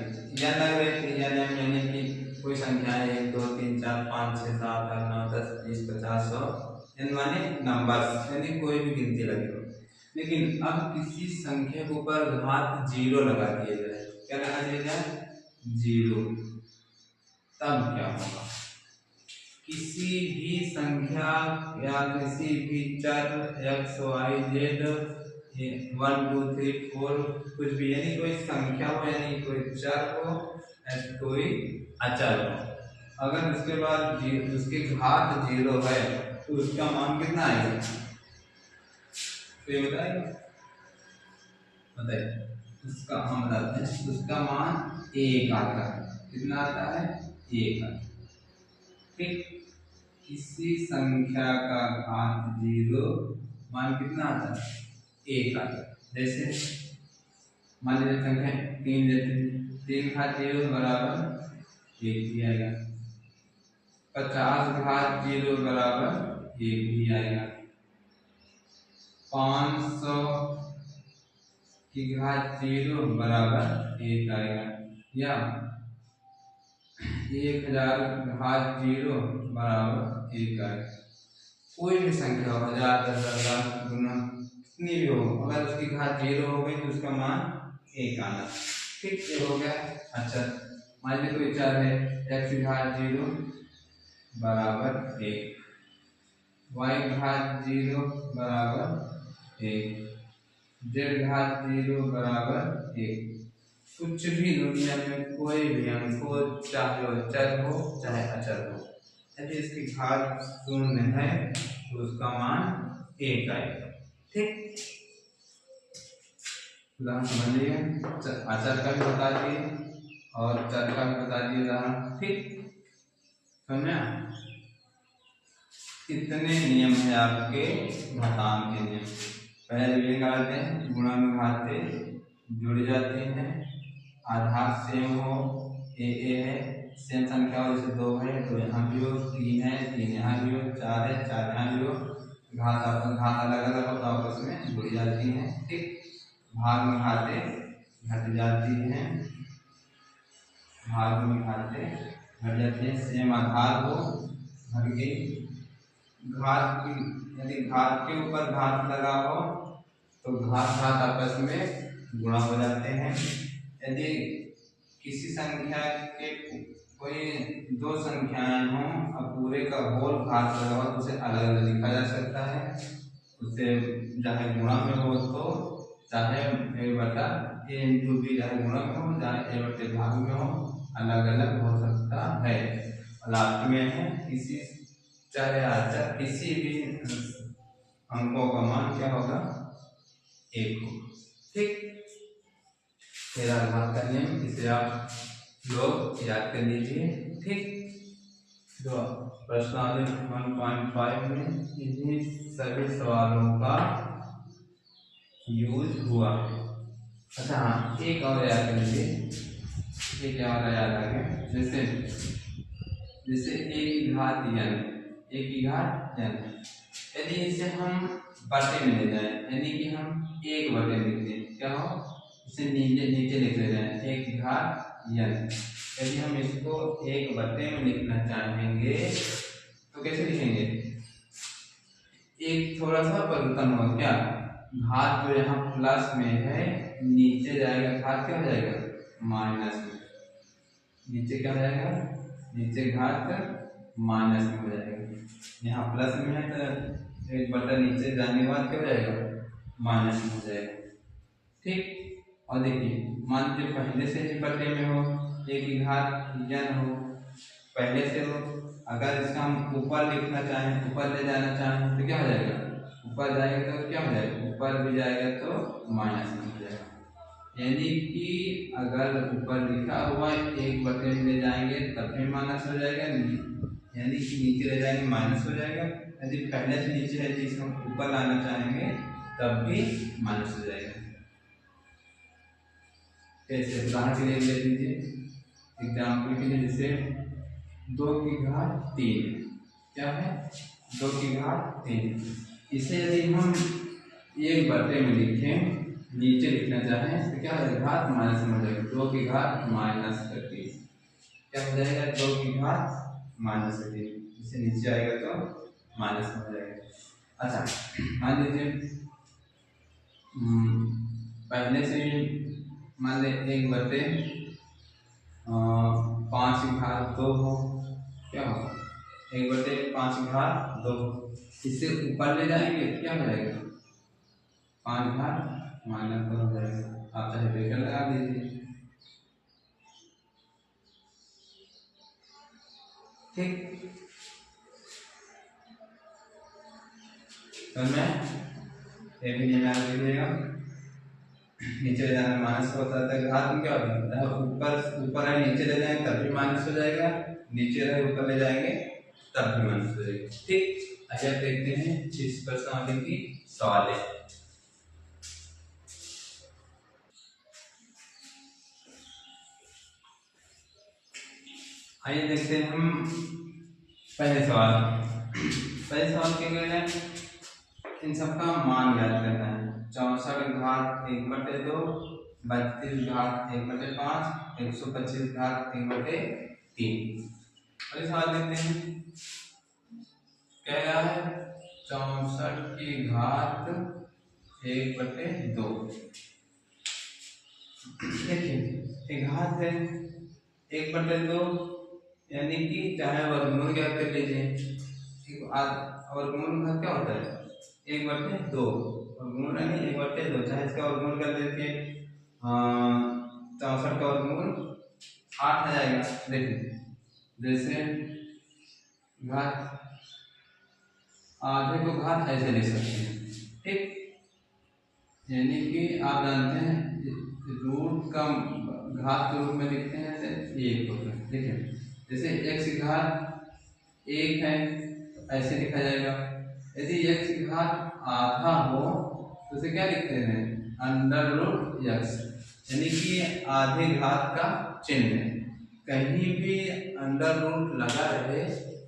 या लग रही थी, यानी कि कोई संख्या है 1 2 3 4 5 6 7 8 9 10 20 50 100 n माने नंबर्स, यानी कोई भी गिनती लगी हो, लेकिन अब किसी संख्या के ऊपर घात 0 लगा दिया जाए, क्या लगा दिया जाए 0, तब क्या होगा, किसी भी संख्या या किसी भी चर x y z 1 2 3 4 कुछ भी, यानी कोई संख्या हो, यानी कोई चर हो या कोई अचर हो, अगर उसके बाद उसकी घात 0 है तो उसका मान कितना आएगा, तो ये बताइए उसका हम बताते हैं, उसका मान 1 आता है, कितना आता है 1 आता है, ठीक। किसी संख्या का घात 0 मान कितना आता है 1 आता है। जैसे मान लीजिए संख्या 3 लेते हैं, 3 घात 0 बराबर 1 भी आएगा, 50 घात 0 बराबर 1 भी आएगा, 500 की घात 0 बराबर 1 आएगा, या 1000 घात 0 बराबर 1 आएगा। कोई भी संख्या हो, 1000 10,000 लाख गुना कितनी भी हो, अगर उसकी घात 0 हो गई तो उसका मान 1 आना, ठीक। ये हो गया। अच्छा मान लीजिए कोई चर है x की घात 0 बराबर 1, y घात 0 बराबर 1, z घात 0 बराबर 1, कुछ भी दुनिया में कोई भी अंक हो, चाहे वो चर हो चाहे अचर हो, यदि इसकी घात 0 है तो उसका मान 1 आएगा, ठीक। उदाहरण समझिए, अचर का भी बता दिए और चर का भी बता दिए उदाहरण, ठीक। समझा, कितने नियम है आपके घातांक के नियम, पहले डिवीजन कराते हैं, गुणा में घातें जुड़ जाती हैं, आधार सेम हो, ए है, सेम संख्या हो, जैसे 2 है तो यहाँ भी हो, 3 है 3 यहाँ भी हो, 4 है 4 यहाँ भी हो, घात अलग अलग हो तो आपस में जुड़ जाती हैं। ठीक, भाग में घातें घट जाती हैं, भाग में घातें घट जाती हैं, सेम आधार हो घट गई, घात की यदि घात के ऊपर घात लगा हो तो घात घात आपस में गुणा हो जाते हैं। यदि किसी संख्या के कोई दो संख्याएं हों और पूरे का होल घात लगा हो तो उसे अलग अलग लिखा जा सकता है, उसे चाहे गुणा में हो तो चाहे a बटा a इंटू बी, चाहे गुणा में हो चाहे a बटे भाग में हो, अलग अलग हो सकता है। लास्ट में है किसी चाहे आचार किसी भी अंकों का मान क्या होगा, 1 होगा। ठीक, मेरा घात का नियम इसे आप लोग याद कर लीजिए। ठीक, तो प्रश्नावली 1.5 में इन्हीं सभी सवालों का यूज हुआ। अच्छा हाँ, एक और याद कर लीजिए, एक और याद आ गया, जैसे a की घात n, a की घात n, यदि इसे हम बटे में ले जाए, यानी कि हम 1 बटे लिख दें, क्या हो, इसे नीचे नीचे लिख ले जाए 1 की घात n। यदि हम इसको 1 बटे में लिखना चाहेंगे तो कैसे लिखेंगे, एक थोड़ा सा परिवर्तन हो, क्या घात जो यहाँ प्लस में है नीचे जाएगा, घात क्या हो जाएगा माइनस में, नीचे क्या हो जाएगा, नीचे घात माइनस में हो जाएगा, यहाँ प्लस में है तो 1 बटा नीचे जाने के बाद क्या हो जाएगा माइनस में हो जाएगा। ठीक, और देखिए मान लीजिए पहले से ही बटे में हो, a की घात n हो, पहले से हो, अगर इसका हम ऊपर लिखना चाहें, ऊपर ले जाना चाहें तो क्या हो जाएगा, ऊपर जाएगा तो क्या हो जाएगा, ऊपर भी जाएगा तो माइनस में हो जाएगा। यानी कि अगर ऊपर लिखा हुआ 1 बटे में ले जाएंगे तब भी माइनस हो जाएगा, यानी कि नीचे ले जाएंगे माइनस हो जाएगा, यदि पहले से नीचे है जिसे हम ऊपर लाना चाहेंगे तब भी माइनस हो जाएगा। कैसे, उदाहरण के लिए ले लीजिए एग्जाम्पल के लिए, जैसे 2 की घात 3, क्या है 2 की घात 3, इसे यदि हम 1 बटे में लिखें, नीचे लिखना चाहें तो क्या हो जाएगा, घात माइनस में हो जाएगा, 2 की घात माइनस 3, क्या हो जाएगा 2 की घात माइनस 3, इसे नीचे आएगा तो माइनस में हो जाएगा। अच्छा मान लीजिए पहले से मान लें 1 बटे 5 की घात 2 हो, क्या हो 1 बटे 5 की घात 2, इससे ऊपर ले जाएंगे क्या हो जाएगा 5 घात माइनस 2 हो जाएगा। आप चाहे ब्रेकर लगा दीजिए। ठीक, तो मैं ये भी नहीं याद कीजिएगा, नीचे ले जाना माइनस होता है, घात में क्या होता है, ऊपर ऊपर है नीचे ले जाएंगे तब भी माइनस हो जाएगा, नीचे रहे ऊपर ले जाएंगे तब भी माइनस हो जाएगा। ठीक, आइए देखते हैं इस प्रश्नावली की सवाल है। आइए देखते हैं हम पहले सवाल के लिए इन सबका मान ज्ञात करना है। 64 घात 1 बटे 2, 32 घात 1 बटे 5, 125 घात 1 बटे 3। अगले सवाल देखते हैं, कह रहा है 64 की घात 1 बटे 2। देखिए घात है 1 बटे 2, यानी कि चाहे वर्गमूल ज्ञात कर लीजिए, वर्गमूल का क्या होता है 1 बटे 2, वर्गमूल यानी 1 बटे 2, चाहे इसका वर्गमूल कर देते 64 का वर्गमूल 8 आ जाएगा। देखिए जैसे घात आधे को घात ऐसे लिख सकते हैं। ठीक, यानी कि आप जानते हैं रूट का घात के रूप में लिखते हैं ऐसे 1 होता है। ठीक है, जैसे x की घात 1 है तो ऐसे लिखा जाएगा, यदि x की घात आधा हो तो उसे क्या लिखते हैं, अंडर रूट यक्स, यानी कि आधे घात का चिन्ह है। कहीं भी अंडर रूट लगा रहे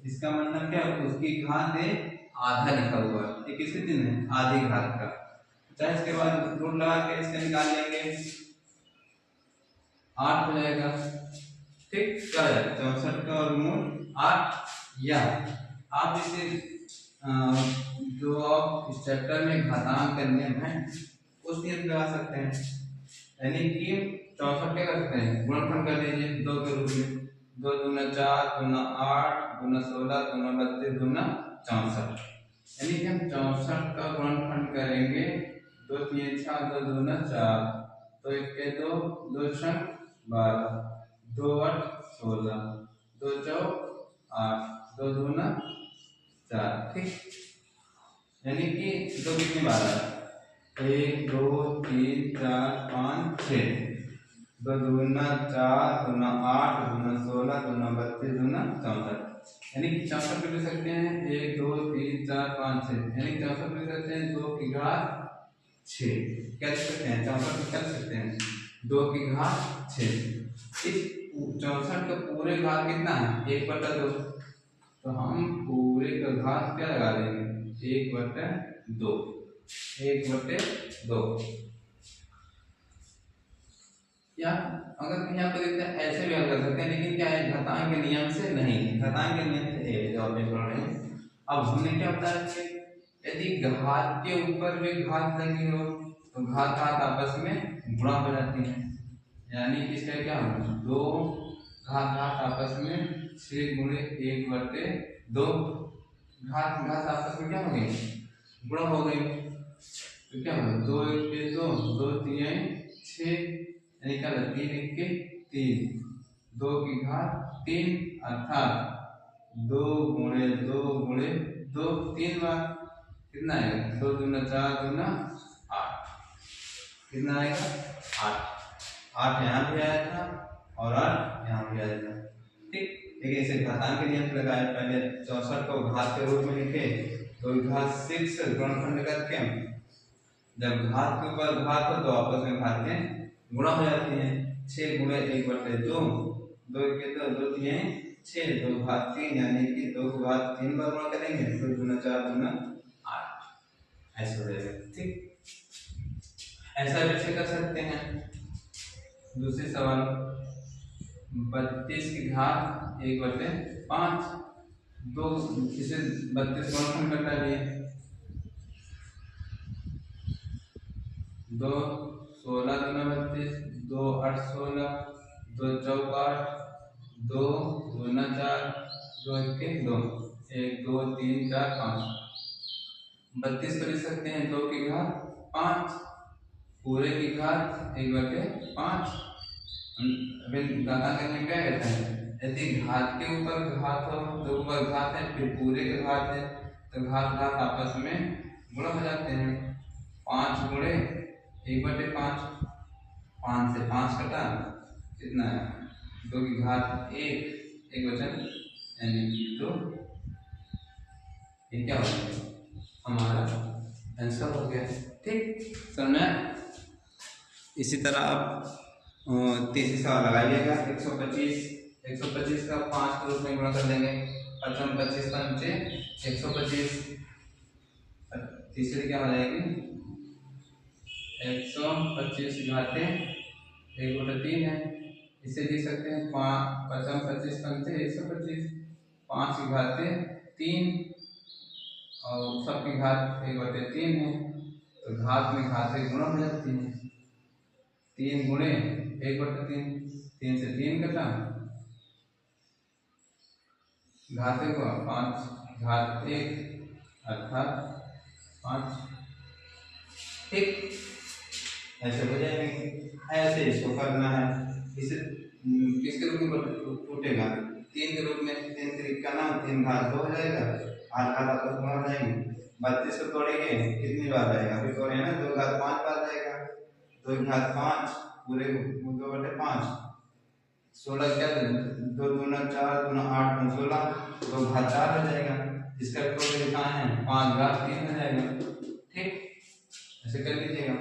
इसका मतलब क्या, उसकी घात है आधा लिखा हुआ है, ये किसके चिन्ह है, आधे घात का। चाहे इसके बाद रूट लगा के इसके निकाल लेंगे, 8 हो जाएगा। ठीक, क्या है 64 का वर्गमूल 8, या आप इसे जो आप इस चैप्टर में घातांक का नियम है उस नियम लगा सकते हैं, यानी कि 64 क्या कर सकते हैं, गुणनखंड कर लीजिए 2 के रूप में, 2 दूना 4, दूना 8, दूना 16, दूना 32, दूना 64, यानी कि हम 64 का गुणनखंड करेंगे, 2 3 6, 2 दूना 4, तो 1 के 2, 2 छंग 12, 2 8 16, 2 चौक 8, 2 दूना 4। ठीक, यानी कि 2 कितनी बार है, 1 2 3 4 5 6, 2 दूना 4, दूना 8, दूना 16, दूना 32, दूना 64, यानी कि 64 पे लिख सकते हैं 1 2 3 4 5 6, यानी 64 पे लिख सकते हैं 2 की घात 6, क्या लिख सकते हैं 64 पे क्या लिख सकते हैं 2 की घात 6। इस 64 का पूरे घात कितना है, 1/2, तो हम पूरे का घात क्या लगा देंगे, 1/2, 1/2। या अगर कहीं आपको देखते हैं ऐसे भी हल कर सकते हैं, लेकिन क्या है घातांक के नियम से नहीं, घातांक के नियम से जो आप पढ़ रहे हैं। अब हमने क्या बताया कि यदि घात के ऊपर भी घात लगी हो तो घात घात आपस में गुणा हो जाती है, यानी कि इसका क्या होगा, 2 घात घात आपस में 6 गुणे 1/2, घात घात आपस में क्या हो गई, गुणा हो गई, तो क्या होगा 2 1 के 2, 2 3 6, यानी क्या 3 1 के 3, 2 की घात 3, अर्थात 2 गुणे 2 गुणे 2 3 बार, कितना आएगा 2 दूना 4 दूना 8, कितना आएगा 8, 8 यहाँ भी आया था और 8 यहाँ भी आया था। ठीक, लेकिन इसे घातांक के नियम से लगाए, पहले 64 को घात के रूप में लिखे, तो घात 6 गुणनखंड करके जब घात के ऊपर घात हो तो आपस में घातें गुणा हो जाती हैं, 6 गुणे 1/2, 2 के 2, 2 3 6, 2 घात 3, यानी कि 2 को घात 3 बार गुणा करेंगे, 2 दूना 4 दूना 8, ऐसा हो जाएगा। ठीक, ऐसा भी कर सकते हैं। दूसरी सवाल 32 की घात 1/5, 2 इसे 32 गुणनखंड कर डालिए, 2 16 दूना 32, 2 8 16, 2 चौक 8, 2 दूना 4, 2 1 2, 1 2 3 4 5, 32 को लिख सकते हैं 2 की घात 5, पूरे की घात 1/5। अभी घातांक में क्या कहता है, यदि घात के ऊपर घात हो तो ऊपर घात है फिर पूरे के घात है, तो घात घात आपस में गुणा हो जाते हैं, 5 गुणे 1/5, 5 से 5 कटा कितना है 2 की घात 1, एक वचन यानी कि 2, ये क्या हो गया हमारा आंसर हो गया। ठीक, समझ में। इसी तरह आप तीसरी सवाल लगाइएगा, 125 का 5 के रूप में गुणा कर देंगे, 55 25 पंचे 125, तीसरी क्या हो जाएगी 125 घाते 1/3 है, इसे लिख सकते हैं 55 25 पंचे 125, 5 की घाते 3 और सब की घात 1/3 है, तो घात में घाते गुणा हो जाती है, 3 गुणे 1/3, 3 से 3 कटा, घाते को 5 घात 1 अर्थात 5। ठीक, ऐसे हो जाएंगे, ऐसे इसको करना है, इसे किसके रूप में टूटेगा 3 के रूप में, 3 3 ना 3 घात 2 हो जाएगा, 8 घात आपस में हो जाएंगे, 32 को तोड़ेंगे कितनी बार जाएगा, अभी तोड़े ना 2 घात 5 बार जाएगा, 2 घात 5 पूरे 2/5, 16 क्या 2 दूना 4 दूना 8 दूना 16, 2 घात 4 हो जाएगा, इसका टोटल लिखा है 5 घात 3 हो जाएगा। ठीक, ऐसे कर लीजिएगा।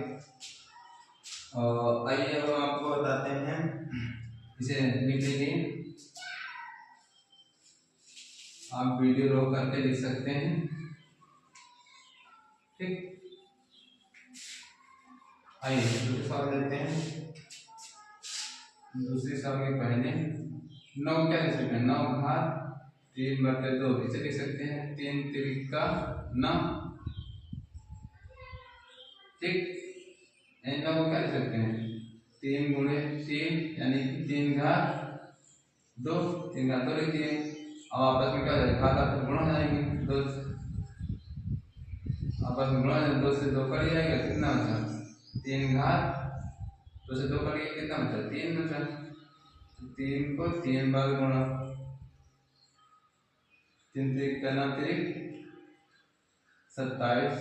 और आइए अब हम आपको बताते हैं, इसे लिख लीजिए, आप वीडियो रोक करके लिख सकते हैं, ठीक। आइए दूसरे सवाल लेते हैं। दूसरे सवाल के पहले 9 क्या लिख सकते हैं, 9 घात 3/2, इसे लिख सकते हैं 3 त्रिका 9, ठीक। 9 क्या लिख सकते हैं 3 गुणे 3 यानी कि 3 घात 2, 3 घात 2 लिखिए। अब आपस में क्या हो जाएगा, घात आपस गुणा हो जाएंगे, 2 आपस में गुणा, 2 से 2 कट जाएगा, कितना बचा 3 घात 2 से 2 कट गया, कितना बचा 3 बचा। 3 को 3 बार गुणा, 3 त्रिक का 27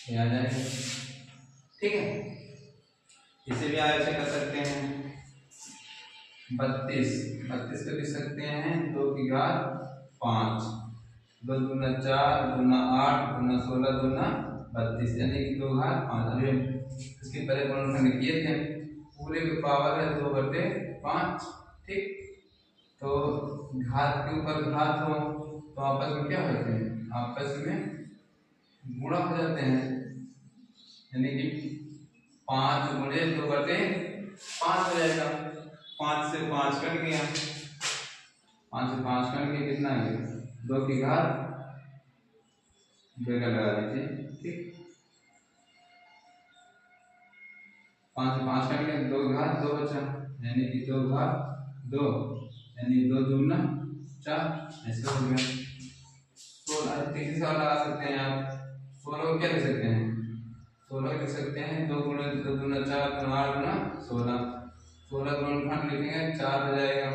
ये आ जाएगा, ठीक है। इसे भी आप ऐसे कर सकते हैं 32 को लिख सकते हैं 2 की घात 5, 2 दूना 4, दूना 8, दूना 16, दूना 32 यानी कि 2 घात 5। अभी इसके पहले गुणनखंड किए थे, पूरे की पावर है 2/5, ठीक। तो घात के ऊपर घात हो तो आपस में क्या होते हैं, आपस में गुणा हो जाते हैं, यानी कि 5 गुणे 2/5 हो जाएगा। 5 से 5 कट गया, 5 से 5 कट गया, कितना आ गया 2 की घात ब्रैकेट लगा दीजिए, ठीक। 5 से 5 कट गया, 2 की घात 2 बचा, यानी कि 2 घात 2 यानी 2 दूना 4, ऐसा हो गया। 16 तीसरी सवाल लगा सकते हैं आप, 16 को क्या लिख सकते हैं, 16 लिख सकते हैं 2 गुणे 2 दूना 4, 8 गुना 16, 16 गुणनखंड लिखेंगे 4 हो जाएगा,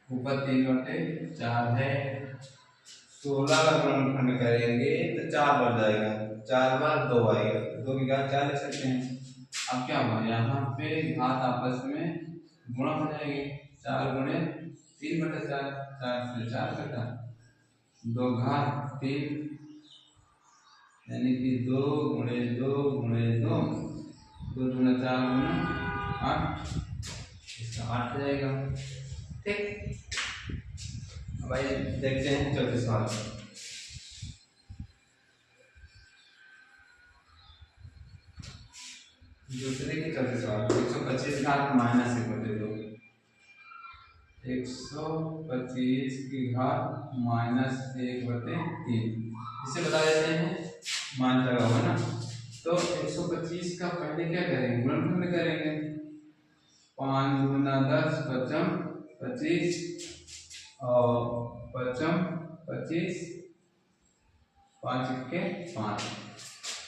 ऊपर 3/4 है। 16 का गुणनखंड करेंगे तो 4 बढ़ जाएगा, 4 बार 2 आएगा, 2 की घात 4 लिख सकते हैं। अब क्या हुआ, यहाँ पे घात आपस में गुणा हो जाएगी, 4 गुणे 3/4, 4 से 4 कटा, 2 घात 3 यानी कि 2 गुणे 2 गुणे 2, 2 दूना 4 गुना 8, इसका 8 हो जाएगा, ठीक। अब आइए देखते हैं चौथे सवाल। दूसरे के चौथे सवाल, 125 घात माइनस 1/2, 125 की घात माइनस 1/3, इसे बता देते हैं, मान लगा हुआ ना। तो 125 का पहले क्या करेंगे, गुणनखंड करेंगे, 5 दूना 10 पचम 25 और पचम 25, 5 के 5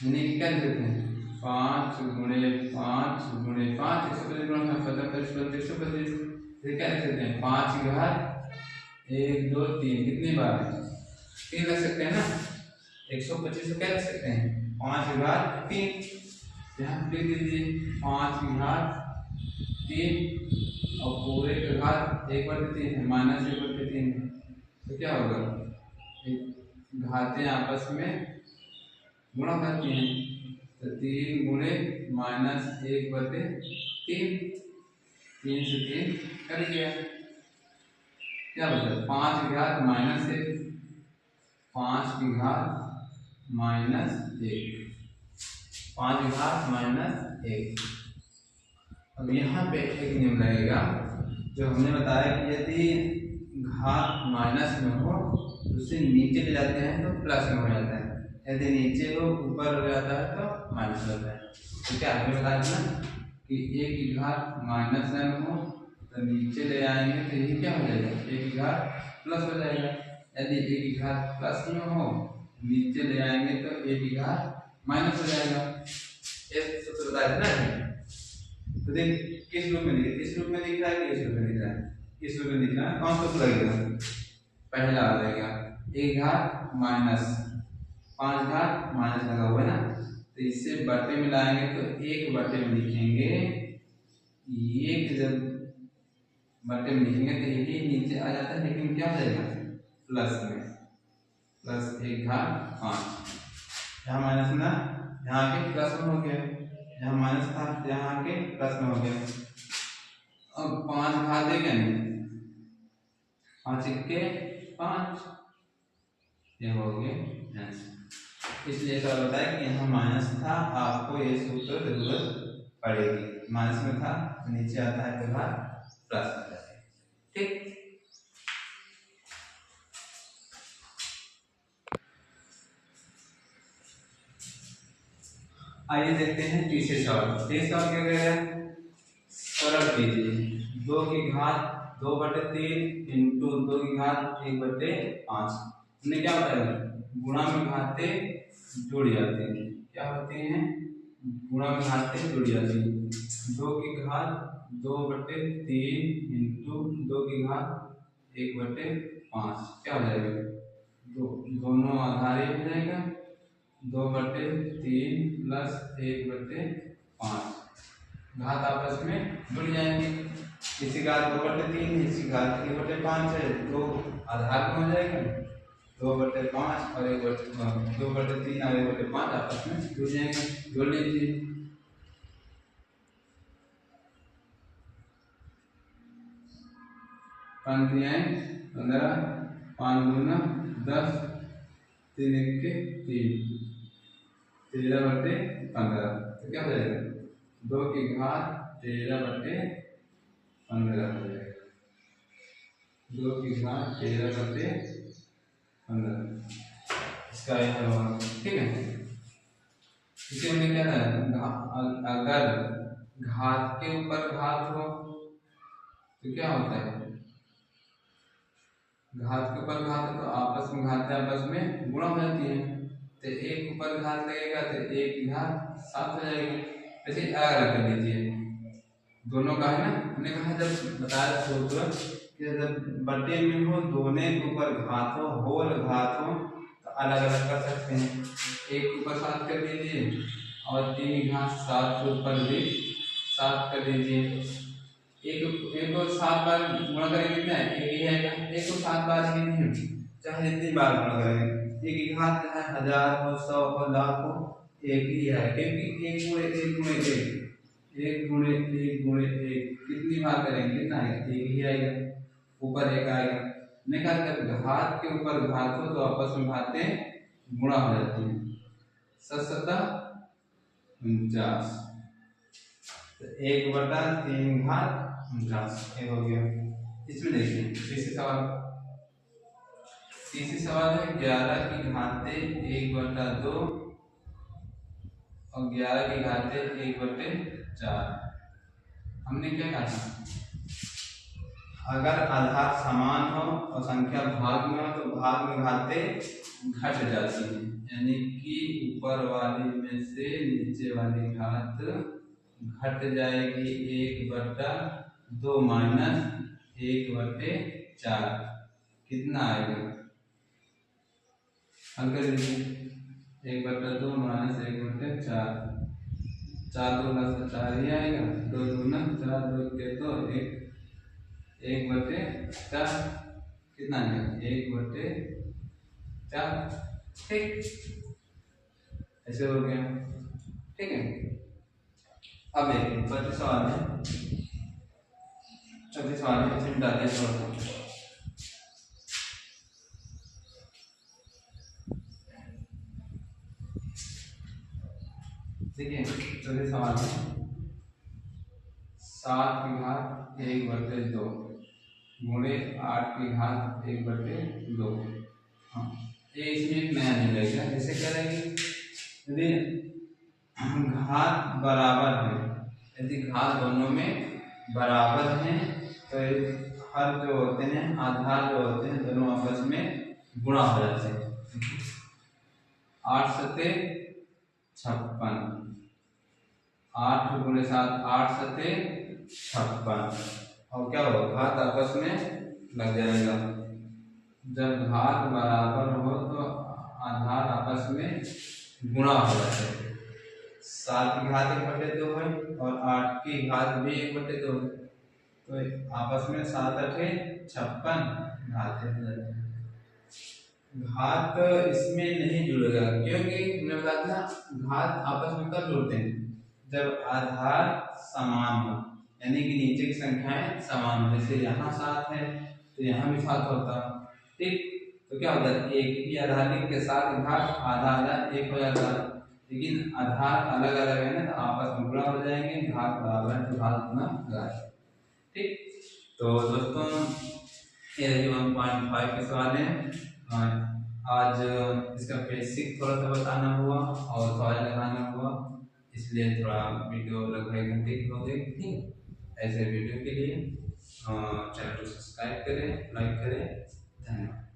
यानी कि क्या देते हैं 5 गुणे 5 गुणे 5, 125 गुणा 125, ये क्या लिख सकते हैं 5 की घात 1 2 3, कितनी बार 3 लिख सकते हैं ना। 125 को क्या लिख सकते हैं 5 की घात 3, यहाँ लिख दीजिए 5 की घात 3 और पूरे का घात 1/3 है, माइनस 1/3 है, तो क्या होगा घातें आपस में गुणा करती हैं, तो 3 गुणे माइनस 1/3, 3 से 3 कट गया, क्या बचा 5 की घात माइनस 1, 5 की घात माइनस 1, 5 की घात माइनस 1। अब यहाँ पे एक नियम लगेगा जो हमने बताया कि यदि घात माइनस में हो तो उसे नीचे ले जाते हैं तो प्लस में हो जाता है, यदि नीचे हो ऊपर हो जाता है तो माइनस हो जाता है। तो क्या हमने बताया था ना कि a की घात माइनस m हो तो नीचे ले आएंगे तो ये क्या हो जाएगा a की घात प्लस हो जाएगा, यदि a की घात प्लस में हो नीचे ले आएंगे तो a की घात माइनस हो जाएगा। ये सूत्र बताया था ना। तो देख किस रूप में दिख, इस रूप में दिख रहा है कि इस रूप में दिख रहा है, इस रूप में दिख रहा है, कौन सा लगेगा पहला आ जाएगा 1 घात माइनस 5 घात माइनस लगा हुआ है ना, तो इससे बटे में लाएंगे तो 1 बटे में लिखेंगे, 1 जब बटे में लिखेंगे तो यही नीचे आ जाता है, लेकिन क्या हो जाएगा प्लस में, प्लस 1 घात 5, यहाँ माइनस ना यहाँ के प्लस में हो गया, यहाँ माइनस था यहाँ के प्लस में हो गया। अब 5 घात देगा नहीं, 5 इक्के 5, ये हो गया आंसर। इसलिए सर बताया कि यहाँ माइनस था, आपको ये सूत्र जरूरत पड़ेगी। माइनस में था तो नीचे आता है तो बाहर प्लस आता है। ठीक, आइए देखते हैं तीसरे सवाल। तीसरे सवाल क्या कह रहा है, सरल कीजिए 2 की घात 2/3 इंटू 2 की घात 1/5। हमने क्या बताया, गुणा में घातें जुड़ जाती हैं। क्या होती हैं, गुणा में घातें जुड़ जाती हैं। 2 की घात 2/3 इंटू 2 की घात 1/5 क्या हो जाएगा, दोनों आधार हो जाएगा, 2/3 प्लस 1/5, घात आपस में जुड़ जाएंगे। इसी घात 2/3 इसी घात 1/5 है, तो आधार में हो जाएगा 2/5 और 2/3 और 1/5 आपस में जुड़ जाएंगे। जोड़ लीजिए, पंक्तियां 15, 5 दूना 10, 3 इक्के 3, 13/15। तो क्या हो जाएगा, 2 की घात 13/15 हो जाएगा, 2 की घात 13/15 इसका यह हल होगा। ठीक है, इसे हमने क्या था, अगर घात के ऊपर घात हो तो क्या होता है, घात के ऊपर घात है तो आपस में घातें आपस में गुणा हो जाती है। तो एक ऊपर घात लगेगा तो 1 की घात 7 हो जाएगी। ऐसे अलग कर लीजिए, दोनों का है ना, हमने कहा जब बताया सूत्र कि जब बटे में हो दोनों के ऊपर घात हो, होल घात हो, तो अलग अलग कर सकते हैं। 1 के ऊपर 7 कर दीजिए और 3 की घात 7 के ऊपर भी 7 कर दीजिए। एक को 7 बार गुणा करेंगे कितना है, 1 ही आएगा। 1 को 7 बार ही नहीं, चाहे जितनी बार गुणा करेंगे, 1 की घात चाहे 1000 हो 100 हो लाख हो 1 ही है, क्योंकि 1 गुणे 1 गुणे 1 गुणे 1 गुणे 1 कितनी बार करेंगे, कितना आएगा, 1 ही आएगा, ऊपर 1 आएगा। मैंने कहा जब घात के ऊपर घात हो तो आपस में घातें गुणा हो जाती हैं। 7×7 = 49, 1/3 घात 49 ये हो गया। इसमें देखिए तीसरी सवाल है 11 की घातें 1/2 और 11 की घातें 1/4। हमने क्या कहा था, अगर आधार समान हो और संख्या भाग में हो तो भाग में घातें घट जाती हैं, यानी कि ऊपर वाली में से नीचे वाली घात घट जाएगी 1/2 माइनस 1/4 कितना आएगा, हल कर लीजिए। 1/2 माइनस 1/4, 4 2 + 4 ही आएगा, 2 दूना 4, 2 के 2 1/4 कितना आएगा, 1/4। ठीक, ऐसे हो गया। ठीक है, अब देखिए चौथे सवाल में इसे मिटा दिया थोड़ा सा। देखिए चौथे सवाल में 7 की घात 1/2 गुणे 8 की घात 1/2। हाँ, ये इसमें एक नया मिलेगा। जैसे करेंगे यदि घात बराबर है, यदि घात दोनों में बराबर हैं तो हर जो होते हैं आधार जो होते हैं दोनों आपस में गुणा हो जाते हैं। 8 सते 56, 8 × 7 8 सते 56 और क्या होगा, घात आपस में लग जाएगा। जब घात बराबर हो तो आधार आपस में गुणा हो जाते हैं। 7 की घात 1/2 है और 8 की घात भी 1/2 है, तो आपस में 7 × 8 = 56 घातें हो जाती हैं। घात इसमें नहीं जुड़ेगा, क्योंकि हमने बताया था घात आपस में कब जुड़ते हैं, जब आधार समान हो, यानी कि नीचे की संख्याएं समान हो। जैसे यहाँ 7 है तो यहाँ भी 7 होता, ठीक। तो क्या होता है, एक ही आधार के साथ घात आधा आधा एक हो जाता, लेकिन आधार अलग अलग है ना, तो आपस में गुणा हो जाएंगे, घात बराबर है तो घात गुना घात, ठीक। तो दोस्तों ये रही 1.5 के सवाल है। आज इसका बेसिक थोड़ा सा बताना हुआ और सवाल लगाना हुआ, इसलिए थोड़ा वीडियो लगभग 1 घंटे की हो गई, ठीक। ऐसे वीडियो के लिए चैनल को सब्सक्राइब करें, लाइक करें, धन्यवाद।